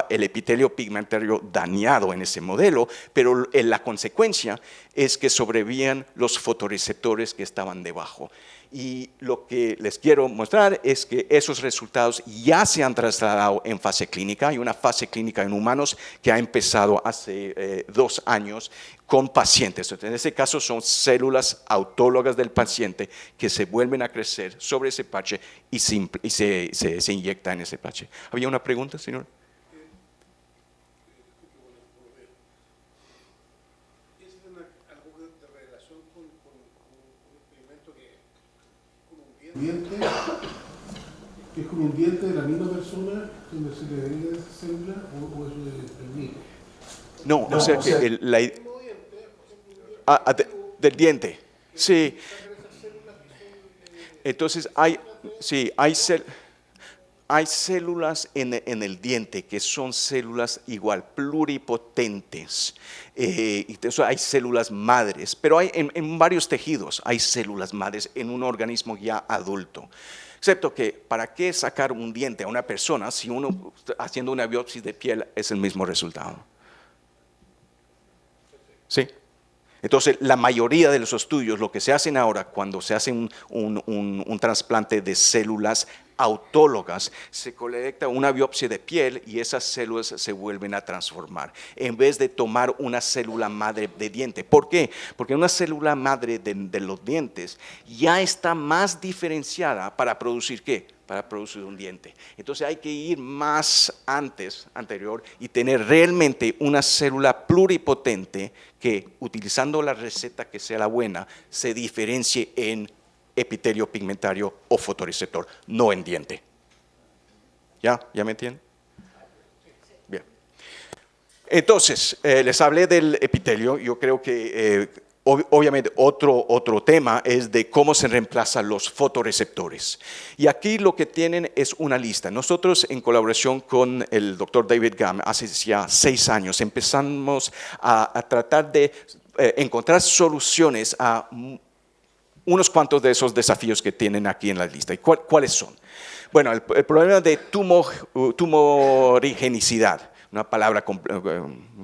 el epitelio pigmentario dañado en ese modelo, pero la consecuencia es que sobrevivían los fotorreceptores que estaban debajo. Y lo que les quiero mostrar es que esos resultados ya se han trasladado en fase clínica. Hay una fase clínica en humanos que ha empezado hace 2 años con pacientes. En ese caso son células autólogas del paciente que se vuelven a crecer sobre ese parche y se inyecta en ese parche. ¿Había una pregunta, señor? Diente, es como un diente de la misma persona donde se le agrega esa célula o es el mismo. No, o sea que del diente, sí. Entonces hay células en el diente que son células igual pluripotentes. Entonces hay células madres, pero hay en varios tejidos hay células madres en un organismo ya adulto. Excepto que, ¿para qué sacar un diente a una persona si uno haciendo una biopsia de piel es el mismo resultado? ¿Sí? Entonces, la mayoría de los estudios, lo que se hacen ahora cuando se hace un trasplante de células autólogas, se colecta una biopsia de piel y esas células se vuelven a transformar, en vez de tomar una célula madre de diente. ¿Por qué? Porque una célula madre de los dientes ya está más diferenciada para producir ¿qué? Para producir un diente. Entonces hay que ir más anterior y tener realmente una célula pluripotente que, utilizando la receta que sea la buena, se diferencie en epitelio pigmentario o fotorreceptor, no en diente. ¿Ya me entienden? Bien. Entonces, les hablé del epitelio. Yo creo que obviamente otro tema es de cómo se reemplazan los fotorreceptores. Y aquí lo que tienen es una lista. Nosotros, en colaboración con el doctor David Gam, hace ya 6 años, empezamos a tratar de encontrar soluciones a unos cuantos de esos desafíos que tienen aquí en la lista. ¿Y cuáles son? Bueno, el problema de tumorigenicidad, una palabra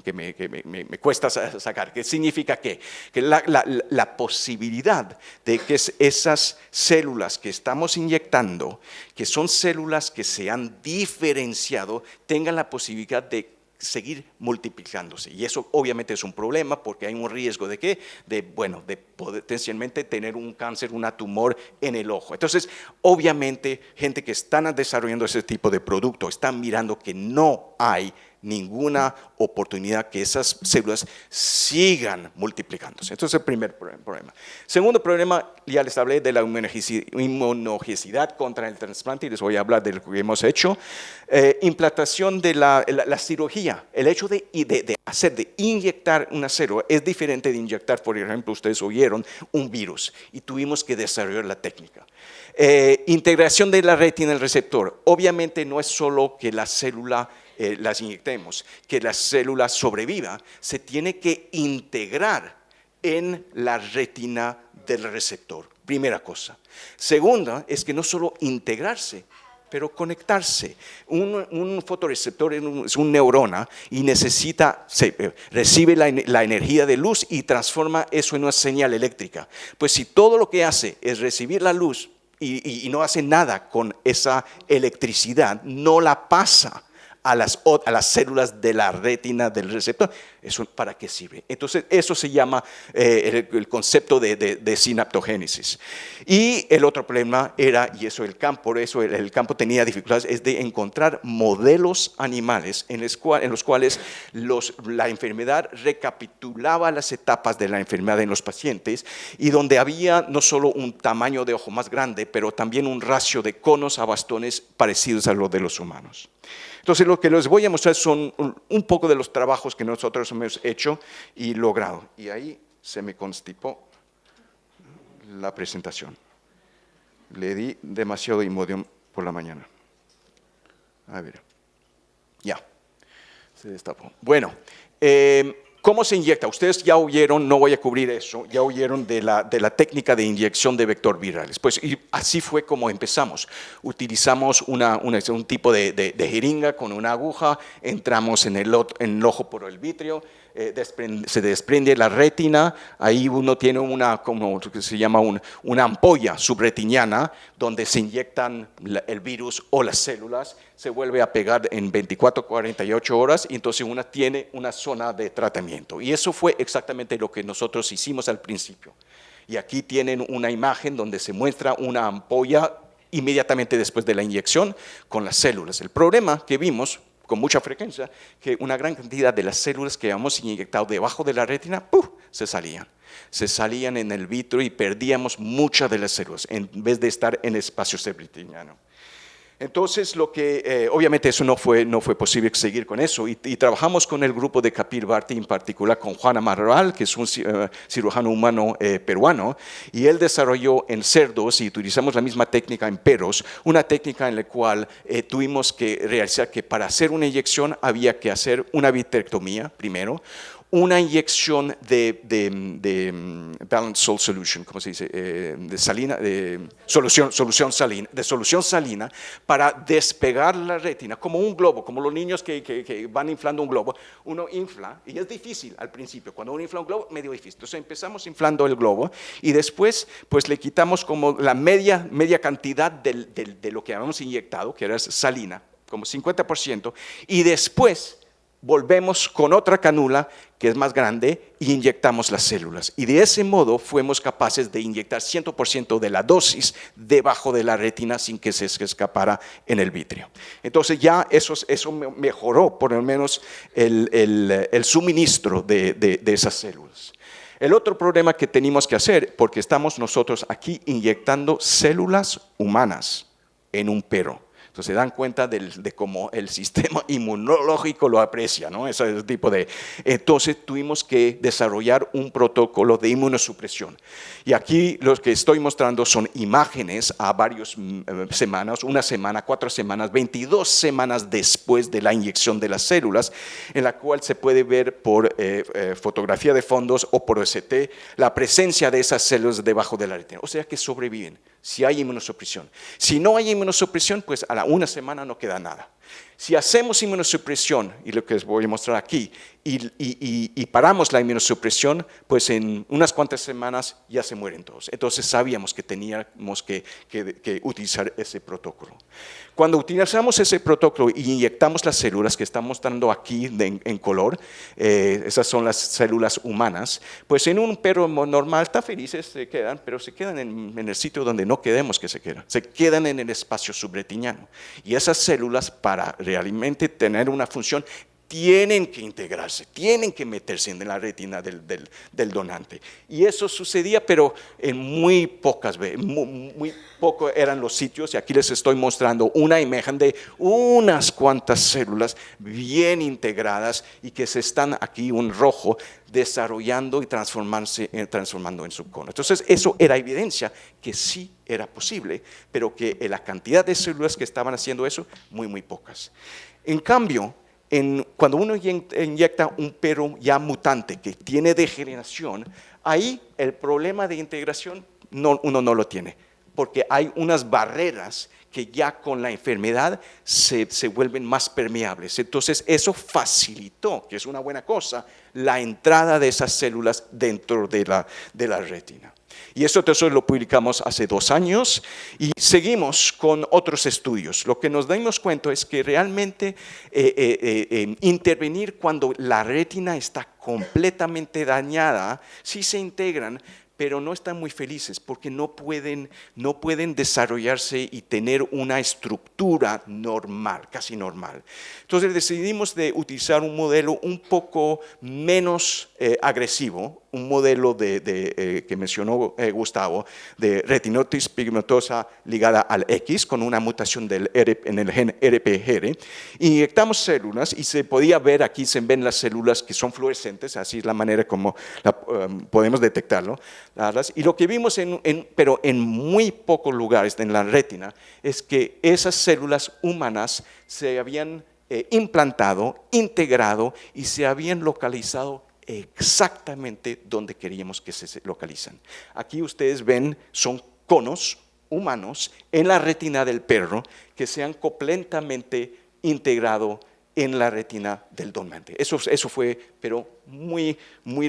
que me cuesta sacar, que significa que la posibilidad de que esas células que estamos inyectando, que son células que se han diferenciado, tengan la posibilidad de seguir multiplicándose. Y eso obviamente es un problema porque hay un riesgo de ¿qué? De potencialmente tener un cáncer, una tumor en el ojo. Entonces, obviamente, gente que están desarrollando ese tipo de producto están mirando que no hay ninguna oportunidad que esas células sigan multiplicándose. Entonces, el primer problema. Segundo problema, ya les hablé de la inmunogenicidad contra el trasplante y les voy a hablar de lo que hemos hecho. Implantación de la cirugía. El hecho de inyectar una célula es diferente de inyectar, por ejemplo, ustedes oyeron, un virus y tuvimos que desarrollar la técnica. Integración de la retina en el receptor. Obviamente no es solo que la célula las inyectemos, que la célula sobreviva, se tiene que integrar en la retina del receptor. Primera cosa. Segunda es que no solo integrarse, pero conectarse. Un fotorreceptor es un neurona y recibe la energía de luz y transforma eso en una señal eléctrica. Pues si todo lo que hace es recibir la luz y no hace nada con esa electricidad, no la pasa a las células de la retina del receptor, ¿eso para qué sirve? Entonces, eso se llama el concepto de sinaptogénesis. Y el otro problema era, y eso por eso el campo tenía dificultades, es de encontrar modelos animales en los cuales la enfermedad recapitulaba las etapas de la enfermedad en los pacientes y donde había no solo un tamaño de ojo más grande, pero también un ratio de conos a bastones parecidos a los de los humanos. Entonces, lo que les voy a mostrar son un poco de los trabajos que nosotros hemos hecho y logrado. Y ahí se me constipó la presentación. Le di demasiado Imodium por la mañana. A ver, ya, se destapó. Bueno, ¿cómo se inyecta? Ustedes ya oyeron, no voy a cubrir eso, ya oyeron de la técnica de inyección de vector virales. Pues y así fue como empezamos. Utilizamos un tipo de jeringa con una aguja, entramos en el ojo por el vítreo, se desprende la retina, ahí uno tiene como se llama una ampolla subretiniana donde se inyectan el virus o las células, se vuelve a pegar en 24 48 horas y entonces uno tiene una zona de tratamiento. Y eso fue exactamente lo que nosotros hicimos al principio. Y aquí tienen una imagen donde se muestra una ampolla inmediatamente después de la inyección con las células. El problema que vimos con mucha frecuencia, que una gran cantidad de las células que habíamos inyectado debajo de la retina, ¡puf!, se salían en el vítreo y perdíamos muchas de las células en vez de estar en el espacio subretiniano. Entonces, obviamente eso no fue posible seguir con eso y trabajamos con el grupo de Kapil Bharti, en particular con Juan Amaral, que es un cirujano humano peruano, y él desarrolló en cerdos, y utilizamos la misma técnica en perros, una técnica en la cual tuvimos que realizar que para hacer una inyección había que hacer una vitrectomía primero, una inyección de balanced salt solution, ¿cómo se dice? De solución salina, para despegar la retina, como un globo, como los niños que van inflando un globo. Uno infla, y es difícil al principio, cuando uno infla un globo, medio difícil. Entonces empezamos inflando el globo, y después pues le quitamos como la media cantidad de lo que habíamos inyectado, que era salina, como 50%, y después volvemos con otra canula que es más grande y inyectamos las células. Y de ese modo fuimos capaces de inyectar 100% de la dosis debajo de la retina sin que se escapara en el vítreo. Entonces ya eso mejoró por lo menos el suministro de esas células. El otro problema que tenemos que hacer, porque estamos nosotros aquí inyectando células humanas en un perro. Entonces se dan cuenta de cómo el sistema inmunológico lo aprecia, ¿no? Ese tipo de. Entonces tuvimos que desarrollar un protocolo de inmunosupresión. Y aquí lo que estoy mostrando son imágenes a varias semanas, una semana, 4 semanas, 22 semanas después de la inyección de las células, en la cual se puede ver por fotografía de fondos o por OCT la presencia de esas células debajo de la retina. O sea que sobreviven si hay inmunosupresión. Si no hay inmunosupresión, pues a la una semana no queda nada. Si hacemos inmunosupresión, y lo que les voy a mostrar aquí, y paramos la inmunosupresión, pues en unas cuantas semanas ya se mueren todos. Entonces sabíamos que teníamos que utilizar ese protocolo. Cuando utilizamos ese protocolo y inyectamos las células que están mostrando aquí en color, esas son las células humanas, pues en un perro normal está felices, se quedan, pero se quedan en el sitio donde no queremos que se quedan en el espacio subretiniano. Y esas células, para realmente tener una función, tienen que integrarse, tienen que meterse en la retina del donante. Y eso sucedía, pero en muy pocas veces, muy poco eran los sitios, y aquí les estoy mostrando una imagen de unas cuantas células bien integradas y que se están aquí, un rojo, desarrollando y transformando en su cono. Entonces eso era evidencia que sí era posible, pero que la cantidad de células que estaban haciendo eso, muy pocas. En cambio, cuando uno inyecta un perro ya mutante que tiene degeneración, ahí el problema de integración uno no lo tiene, porque hay unas barreras que ya con la enfermedad se vuelven más permeables. Entonces eso facilitó, que es una buena cosa, la entrada de esas células dentro de la retina. Y esto lo publicamos hace 2 años y seguimos con otros estudios. Lo que nos dimos cuenta es que realmente intervenir cuando la retina está completamente dañada, sí se integran, pero no están muy felices porque no pueden desarrollarse y tener una estructura normal, casi normal. Entonces decidimos de utilizar un modelo un poco menos agresivo, un modelo que mencionó Gustavo, de retinosis pigmentosa ligada al X, con una mutación en el gen RPGR. Inyectamos células y se podía ver, aquí se ven las células que son fluorescentes, así es la manera como podemos detectarlo. Y lo que vimos, pero en muy pocos lugares en la retina, es que esas células humanas se habían implantado, integrado y se habían localizado exactamente donde queríamos que se localizan. Aquí ustedes ven, son conos humanos en la retina del perro que se han completamente integrado en la retina del donante. Eso fue, pero muy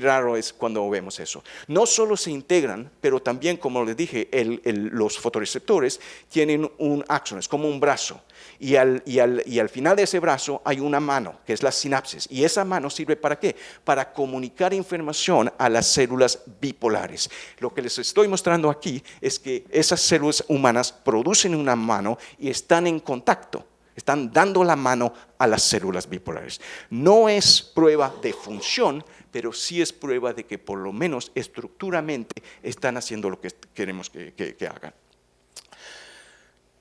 raro es cuando vemos eso. No solo se integran, pero también, como les dije, los fotorreceptores tienen un axón, es como un brazo. Y al final de ese brazo hay una mano, que es la sinapsis. Y esa mano sirve ¿para qué? Para comunicar información a las células bipolares. Lo que les estoy mostrando aquí es que esas células humanas producen una mano y están en contacto. Están dando la mano a las células bipolares. No es prueba de función, pero sí es prueba de que por lo menos estructuralmente están haciendo lo que queremos que hagan.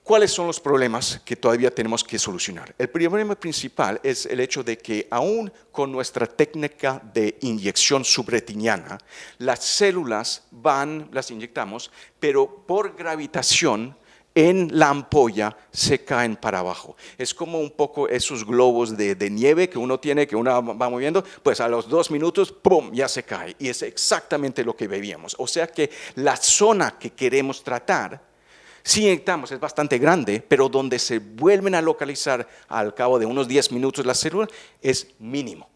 ¿Cuáles son los problemas que todavía tenemos que solucionar? El problema principal es el hecho de que aún con nuestra técnica de inyección subretiniana, las células las inyectamos, pero por gravitación en la ampolla se caen para abajo. Es como un poco esos globos de nieve que uno tiene, que uno va moviendo, pues a los 2 minutos, ¡pum!, ya se cae. Y es exactamente lo que veíamos. O sea que la zona que queremos tratar, si inyectamos, es bastante grande, pero donde se vuelven a localizar al cabo de unos 10 minutos las células es mínimo.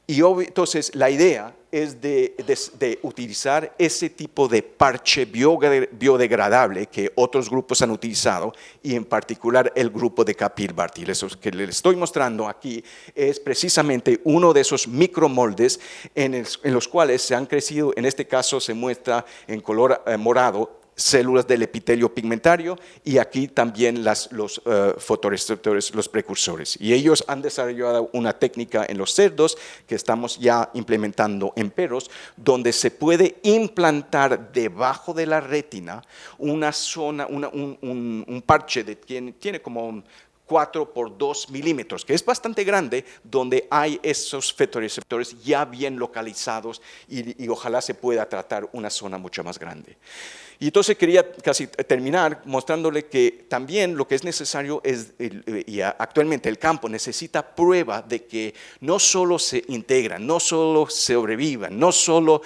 Y entonces la idea es de utilizar ese tipo de parche biodegradable que otros grupos han utilizado, y en particular el grupo de Kapil-Bharti. Eso que les estoy mostrando aquí es precisamente uno de esos micromoldes en los cuales se han crecido, en este caso se muestra en color morado, células del epitelio pigmentario, y aquí también los fotorreceptores, los precursores. Y ellos han desarrollado una técnica en los cerdos que estamos ya implementando en perros, donde se puede implantar debajo de la retina una zona, un parche que tiene como 4 por 2 milímetros, que es bastante grande, donde hay esos fotorreceptores ya bien localizados y ojalá se pueda tratar una zona mucho más grande. Y entonces quería casi terminar mostrándole que también lo que es necesario es, y actualmente el campo necesita prueba de que no solo se integran, no solo sobrevivan, no solo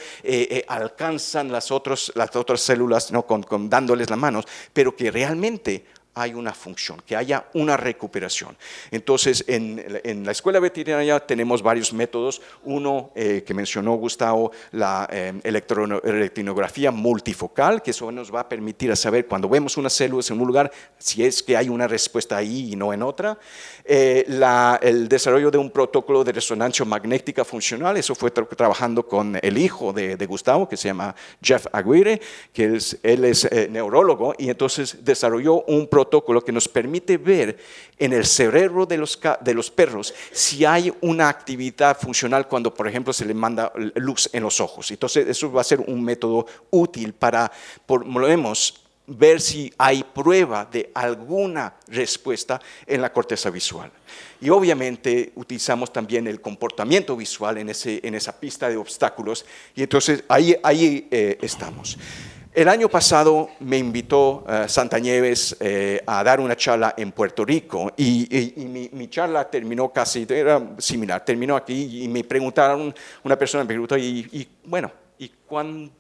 alcanzan las otras células, ¿no?, dándoles las manos, pero que realmente hay una función, que haya una recuperación. Entonces, en la escuela veterinaria tenemos varios métodos. Uno que mencionó Gustavo, la electroretinografía multifocal, que eso nos va a permitir saber cuando vemos unas células en un lugar, si es que hay una respuesta ahí y no en otra. El desarrollo de un protocolo de resonancia magnética funcional, eso fue trabajando con el hijo de Gustavo, que se llama Jeff Aguirre, que él es neurólogo, y entonces desarrolló un protocolo que nos permite ver en el cerebro de los perros si hay una actividad funcional cuando, por ejemplo, se le manda luz en los ojos. Entonces, eso va a ser un método útil para, por lo menos, ver si hay prueba de alguna respuesta en la corteza visual. Y obviamente utilizamos también el comportamiento visual en esa pista de obstáculos, y entonces ahí estamos. El año pasado me invitó Santa Nieves a dar una charla en Puerto Rico y mi charla terminó casi, era similar, terminó aquí y me preguntaron, una persona me preguntó, ¿y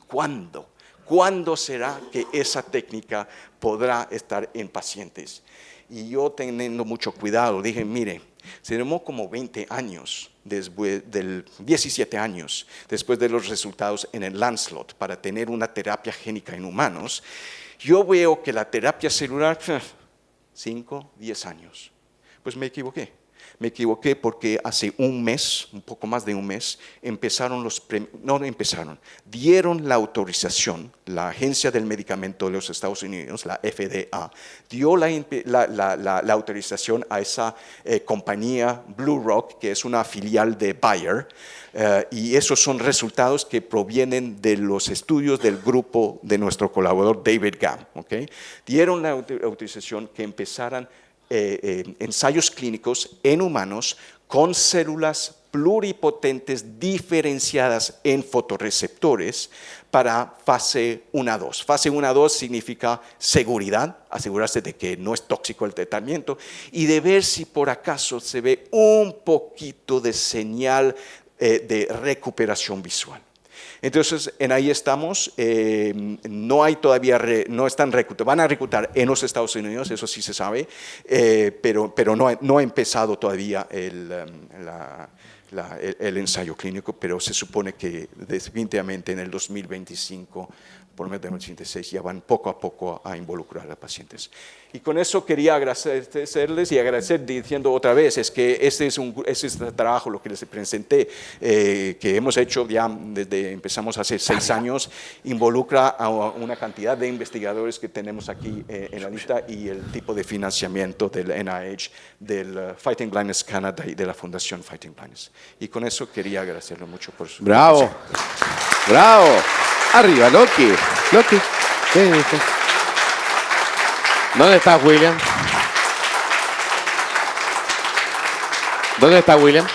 cuándo? ¿Cuándo será que esa técnica podrá estar en pacientes? Y yo, teniendo mucho cuidado, dije, mire, tenemos como 20 años, 17 años, después de los resultados en el Lancelot, para tener una terapia génica en humanos. Yo veo que la terapia celular, 5, 10 años. Pues me equivoqué. Me equivoqué porque hace un mes, un poco más de un mes, dieron la autorización, la Agencia del Medicamento de los Estados Unidos, la FDA, dio la autorización a esa compañía Blue Rock, que es una filial de Bayer, y esos son resultados que provienen de los estudios del grupo de nuestro colaborador David Gamm. ¿Okay? Dieron la autorización que empezaran ensayos clínicos en humanos con células pluripotentes diferenciadas en fotorreceptores para fase 1-2. Fase 1-2 significa seguridad, asegurarse de que no es tóxico el tratamiento y de ver si por acaso se ve un poquito de señal de recuperación visual. Entonces, ahí estamos, no hay todavía, no están reclutando, van a reclutar en los Estados Unidos, eso sí se sabe, pero no ha empezado todavía el ensayo clínico, pero se supone que definitivamente en el 2025, por lo menos en el 2026, ya van poco a poco a involucrar a pacientes. Y con eso quería agradecerles y agradecer diciendo otra vez, es que este trabajo, lo que les presenté, que hemos hecho ya desde empezamos hace 6 años, involucra a una cantidad de investigadores que tenemos aquí en la lista y el tipo de financiamiento del NIH, del Fighting Blindness Canada y de la Fundación Fighting Blindness. Y con eso quería agradecerle mucho por su ¡Bravo! ¡Bravo! Arriba, Loki. Loki. Sí. ¿Dónde estás, William? ¿Dónde está William?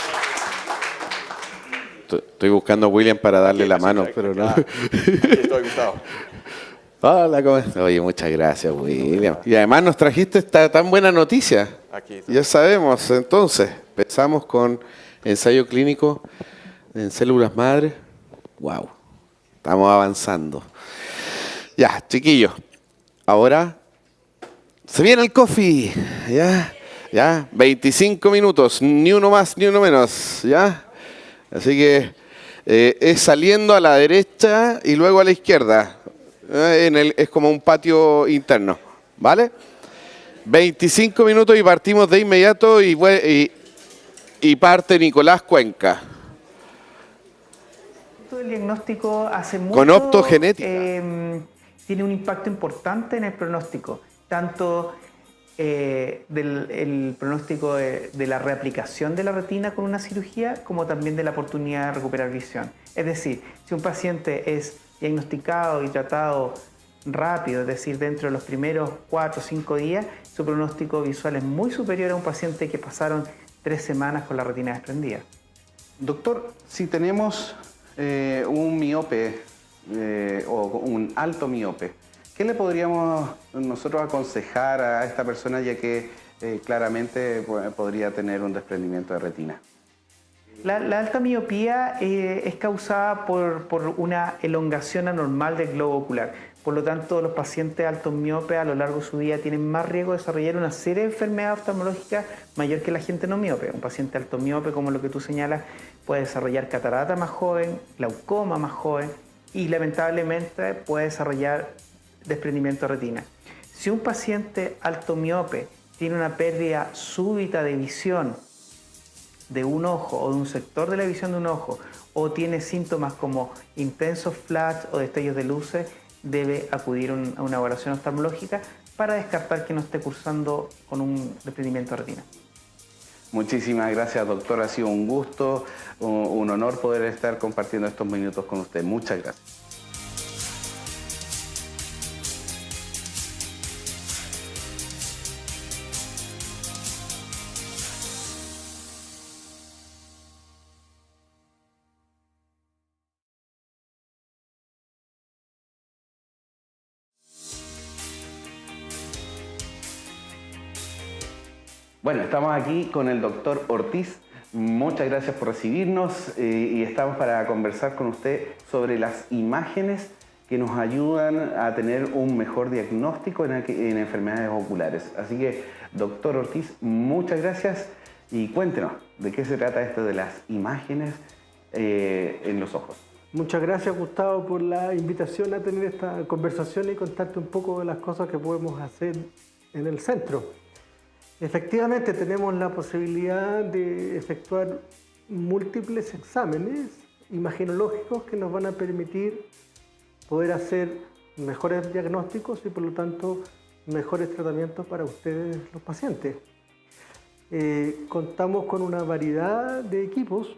Estoy buscando a William para darle la mano, pero no. Estoy Gustavo. Hola, ¿cómo estás? Oye, muchas gracias, William. Y además nos trajiste esta tan buena noticia. Ya sabemos, entonces, empezamos con ensayo clínico en células madre. Wow, estamos avanzando. Ya, chiquillos, ahora se viene el coffee. Ya, 25 minutos, ni uno más ni uno menos, ya. Así que es saliendo a la derecha y luego a la izquierda. Es como un patio interno, ¿vale? 25 minutos y partimos de inmediato y parte Nicolás Cuenca. El diagnóstico hace mucho, con optogenética. Tiene un impacto importante en el pronóstico, tanto del pronóstico de la reaplicación de la retina con una cirugía, como también de la oportunidad de recuperar visión. Es decir, si un paciente es diagnosticado y tratado rápido, es decir, dentro de los primeros 4 o 5 días, su pronóstico visual es muy superior a un paciente que pasaron 3 semanas con la retina desprendida. Doctor, si tenemos un miope o un alto miope, ¿qué le podríamos nosotros aconsejar a esta persona, ya que claramente podría tener un desprendimiento de retina? La alta miopía es causada por una elongación anormal del globo ocular. Por lo tanto, los pacientes altos miopes a lo largo de su vida tienen más riesgo de desarrollar una serie de enfermedades oftalmológicas mayor que la gente no miope. Un paciente alto miope, como lo que tú señalas, puede desarrollar catarata más joven, glaucoma más joven y lamentablemente puede desarrollar desprendimiento de retina. Si un paciente alto miope tiene una pérdida súbita de visión de un ojo o de un sector de la visión de un ojo, o tiene síntomas como intensos flash o destellos de luces, debe acudir a una evaluación oftalmológica para descartar que no esté cursando con un desprendimiento de retina. Muchísimas gracias, doctor. Ha sido un gusto, un honor poder estar compartiendo estos minutos con usted. Muchas gracias. Bueno, estamos aquí con el doctor Ortiz. Muchas gracias por recibirnos y estamos para conversar con usted sobre las imágenes que nos ayudan a tener un mejor diagnóstico en enfermedades oculares. Así que, doctor Ortiz, muchas gracias y cuéntenos de qué se trata esto de las imágenes en los ojos. Muchas gracias, Gustavo, por la invitación a tener esta conversación y contarte un poco de las cosas que podemos hacer en el centro. Efectivamente, tenemos la posibilidad de efectuar múltiples exámenes imagenológicos que nos van a permitir poder hacer mejores diagnósticos y, por lo tanto, mejores tratamientos para ustedes, los pacientes. Contamos con una variedad de equipos,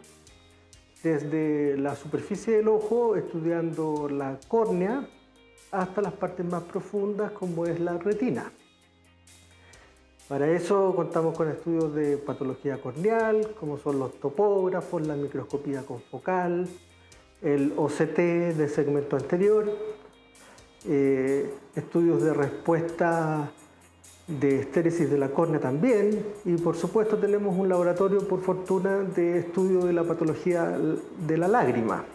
desde la superficie del ojo, estudiando la córnea, hasta las partes más profundas, como es la retina. Para eso contamos con estudios de patología corneal, como son los topógrafos, la microscopía confocal, el OCT de segmento anterior, estudios de respuesta de estéresis de la córnea también, y por supuesto tenemos un laboratorio, por fortuna, de estudio de la patología de la lágrima.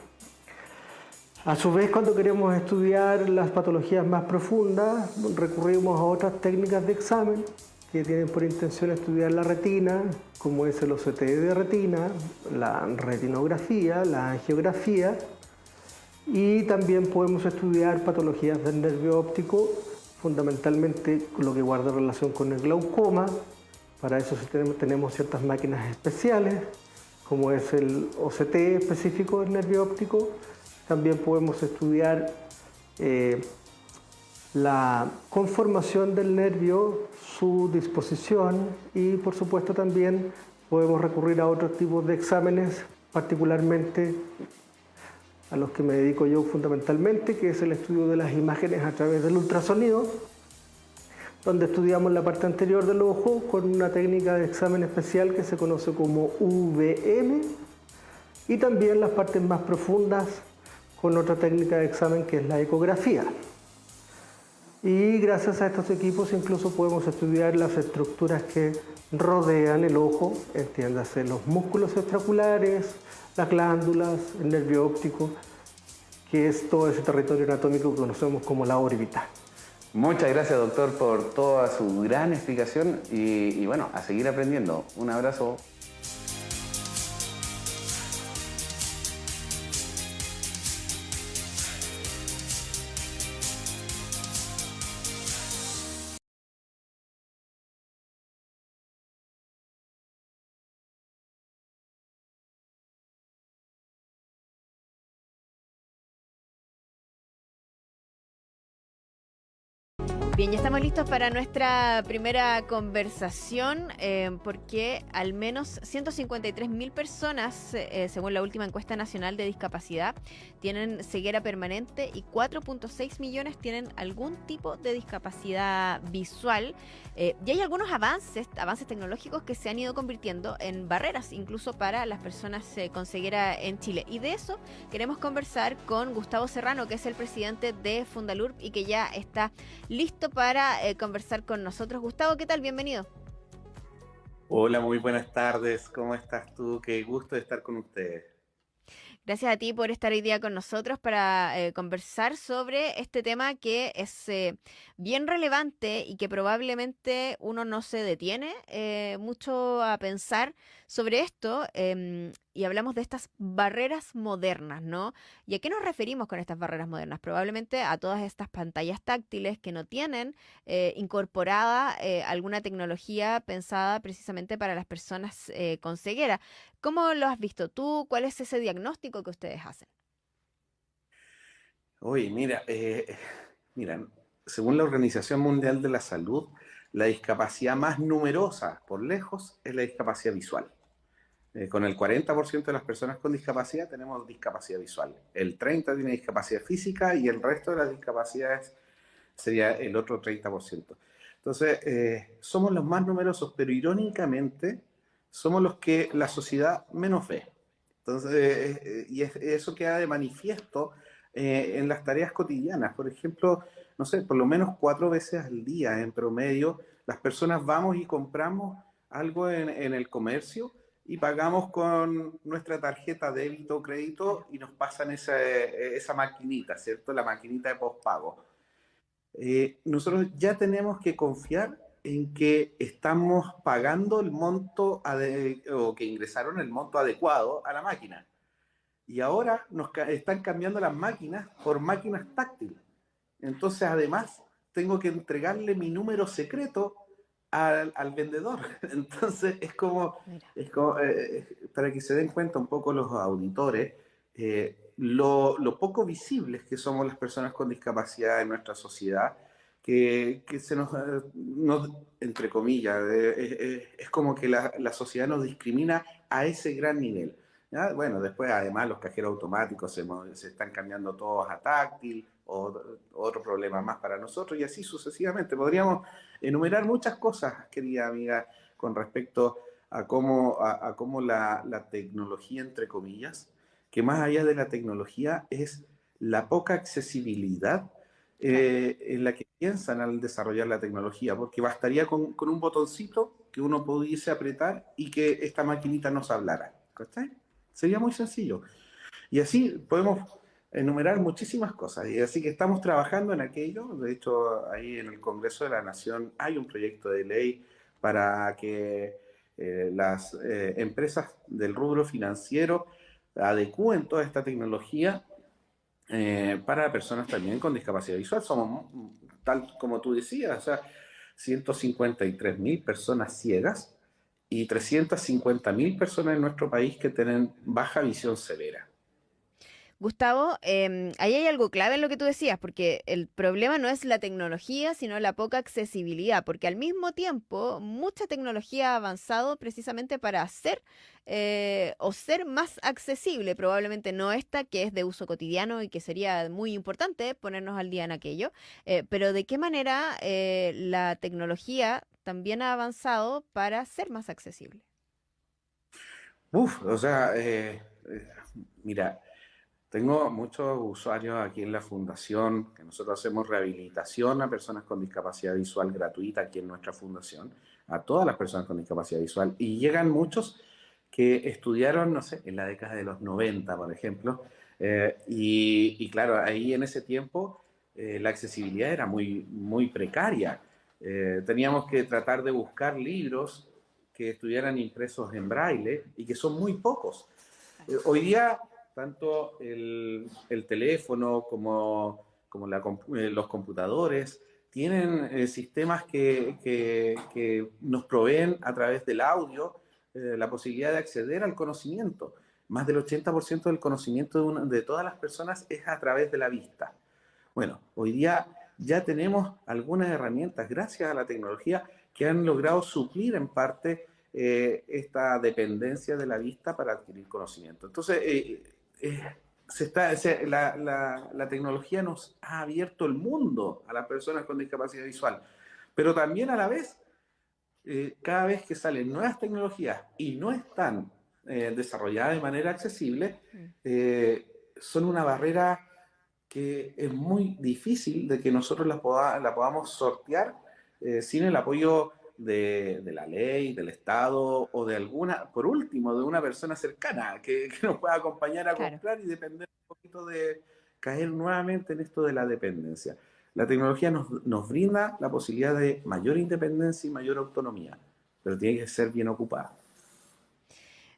A su vez, cuando queremos estudiar las patologías más profundas, recurrimos a otras técnicas de examen que tienen por intención estudiar la retina, como es el OCT de retina, la retinografía, la angiografía, y también podemos estudiar patologías del nervio óptico, fundamentalmente lo que guarda relación con el glaucoma. Para eso tenemos ciertas máquinas especiales, como es el OCT específico del nervio óptico. También podemos estudiar la conformación del nervio, su disposición, y por supuesto también podemos recurrir a otros tipos de exámenes, particularmente a los que me dedico yo fundamentalmente, que es el estudio de las imágenes a través del ultrasonido, donde estudiamos la parte anterior del ojo con una técnica de examen especial que se conoce como UVM, y también las partes más profundas con otra técnica de examen que es la ecografía. Y gracias a estos equipos incluso podemos estudiar las estructuras que rodean el ojo, entiéndase los músculos extraoculares, las glándulas, el nervio óptico, que es todo ese territorio anatómico que conocemos como la órbita. Muchas gracias, doctor, por toda su gran explicación y bueno, a seguir aprendiendo. Un abrazo. Bien, ya estamos listos para nuestra primera conversación porque al menos 153.000 personas, según la última encuesta nacional de discapacidad, tienen ceguera permanente y 4.6 millones tienen algún tipo de discapacidad visual. Y hay algunos avances tecnológicos que se han ido convirtiendo en barreras, incluso para las personas con ceguera en Chile. Y de eso queremos conversar con Gustavo Serrano, que es el presidente de Fundalurp y que ya está listo para conversar con nosotros. Gustavo, ¿qué tal? Bienvenido. Hola, muy buenas tardes. ¿Cómo estás tú? Qué gusto de estar con ustedes. Gracias a ti por estar hoy día con nosotros para conversar sobre este tema que es bien relevante y que probablemente uno no se detiene mucho a pensar sobre esto, y hablamos de estas barreras modernas, ¿no? ¿Y a qué nos referimos con estas barreras modernas? Probablemente a todas estas pantallas táctiles que no tienen incorporada alguna tecnología pensada precisamente para las personas con ceguera. ¿Cómo lo has visto tú? ¿Cuál es ese diagnóstico que ustedes hacen? Oye, mira, según la Organización Mundial de la Salud, la discapacidad más numerosa por lejos es la discapacidad visual. Con el 40% de las personas con discapacidad tenemos discapacidad visual. El 30% tiene discapacidad física y el resto de las discapacidades sería el otro 30%. Entonces, somos los más numerosos, pero irónicamente somos los que la sociedad menos ve. Entonces, eso queda de manifiesto en las tareas cotidianas. Por ejemplo, no sé, por lo menos 4 veces al día en promedio, las personas vamos y compramos algo en el comercio y pagamos con nuestra tarjeta débito o crédito y nos pasan esa maquinita, ¿cierto? La maquinita de postpago. Nosotros ya tenemos que confiar en que estamos pagando el monto o que ingresaron el monto adecuado a la máquina. Y ahora están cambiando las máquinas por máquinas táctiles. Entonces, además, tengo que entregarle mi número secreto al vendedor. Entonces, es como para que se den cuenta un poco los auditores, lo poco visibles que somos las personas con discapacidad en nuestra sociedad, que se entre comillas, es como que la sociedad nos discrimina a ese gran nivel. ¿Ya? Bueno, después además los cajeros automáticos se están cambiando todos a táctil, otro problema más para nosotros, y así sucesivamente. Podríamos enumerar muchas cosas, querida amiga, con respecto a cómo la tecnología, entre comillas, que más allá de la tecnología es la poca accesibilidad en la que piensan al desarrollar la tecnología, porque bastaría con un botoncito que uno pudiese apretar y que esta maquinita nos hablara. ¿Cachai? Sería muy sencillo. Y así podemos enumerar muchísimas cosas. Y así que estamos trabajando en aquello. De hecho, ahí en el Congreso de la Nación hay un proyecto de ley para que las empresas del rubro financiero adecúen toda esta tecnología para personas también con discapacidad visual. Somos, tal como tú decías, o sea, 153.000 personas ciegas y 350.000 personas en nuestro país que tienen baja visión severa. Gustavo, ahí hay algo clave en lo que tú decías, porque el problema no es la tecnología, sino la poca accesibilidad, porque al mismo tiempo mucha tecnología ha avanzado precisamente para hacer o ser más accesible, probablemente no esta que es de uso cotidiano y que sería muy importante ponernos al día en aquello, pero ¿de qué manera la tecnología también ha avanzado para ser más accesible? O sea, mira, tengo muchos usuarios aquí en la fundación, que nosotros hacemos rehabilitación a personas con discapacidad visual gratuita aquí en nuestra fundación, a todas las personas con discapacidad visual, y llegan muchos que estudiaron, no sé, en la década de los 90, por ejemplo, y claro, ahí en ese tiempo la accesibilidad era muy precaria. Teníamos que tratar de buscar libros que estuvieran impresos en braille y que son muy pocos. Hoy día, tanto el teléfono como los computadores tienen sistemas que nos proveen a través del audio la posibilidad de acceder al conocimiento. Más del 80% del conocimiento de todas las personas es a través de la vista. Bueno, hoy día ya tenemos algunas herramientas, gracias a la tecnología, que han logrado suplir en parte esta dependencia de la vista para adquirir conocimiento. Entonces, la tecnología nos ha abierto el mundo a las personas con discapacidad visual, pero también a la vez, cada vez que salen nuevas tecnologías y no están desarrolladas de manera accesible, son una barrera que es muy difícil de que nosotros la podamos sortear sin el apoyo de la ley, del Estado o de por último, de una persona cercana que nos pueda acompañar a comprar y depender un poquito de caer nuevamente en esto de la dependencia. La tecnología nos brinda la posibilidad de mayor independencia y mayor autonomía, pero tiene que ser bien ocupada.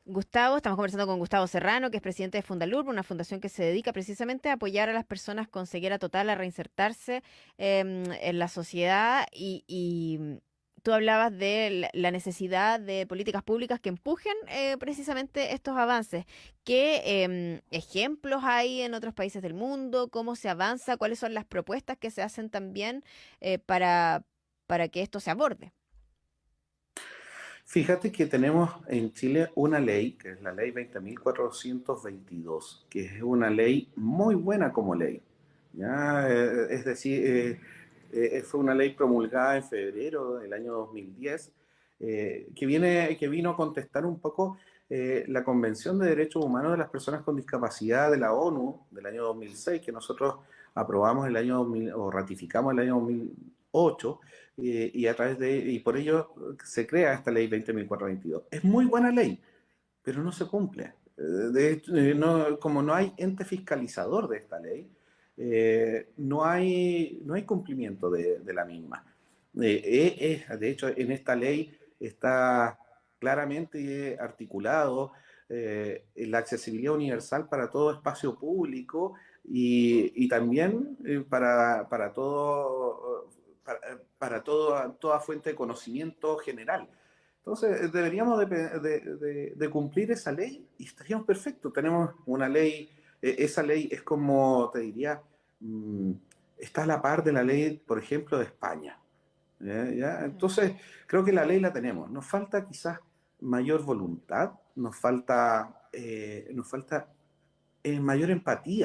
Gustavo, estamos conversando con Gustavo Serrano, que es presidente de Fundalur, una fundación que se dedica precisamente a apoyar a las personas con ceguera total a reinsertarse en la sociedad y tú hablabas de la necesidad de políticas públicas que empujen precisamente estos avances. ¿Qué ejemplos hay en otros países del mundo? ¿Cómo se avanza? ¿Cuáles son las propuestas que se hacen también para que esto se aborde? Fíjate que tenemos en Chile una ley, que es la ley 20.422, que es una ley muy buena como ley. ¿Ya? Es decir, fue una ley promulgada en febrero del año 2010, que vino a contestar un poco la Convención de Derechos Humanos de las Personas con Discapacidad de la ONU del año 2006, que nosotros aprobamos el año 2000, o ratificamos el año 2008, y a través y por ello se crea esta ley 20.422. Es muy buena ley, pero no se cumple. De hecho, como no hay ente fiscalizador de esta ley, no hay cumplimiento de la misma. De hecho, en esta ley está claramente articulado la accesibilidad universal para todo espacio público y también para toda fuente de conocimiento general. Entonces, deberíamos de cumplir esa ley y estaríamos perfectos. Tenemos una ley, esa ley es como, te diría, está a la par de la ley, por ejemplo, de España. ¿Ya? Entonces, creo que la ley la tenemos. Nos falta quizás mayor voluntad, nos falta mayor empatía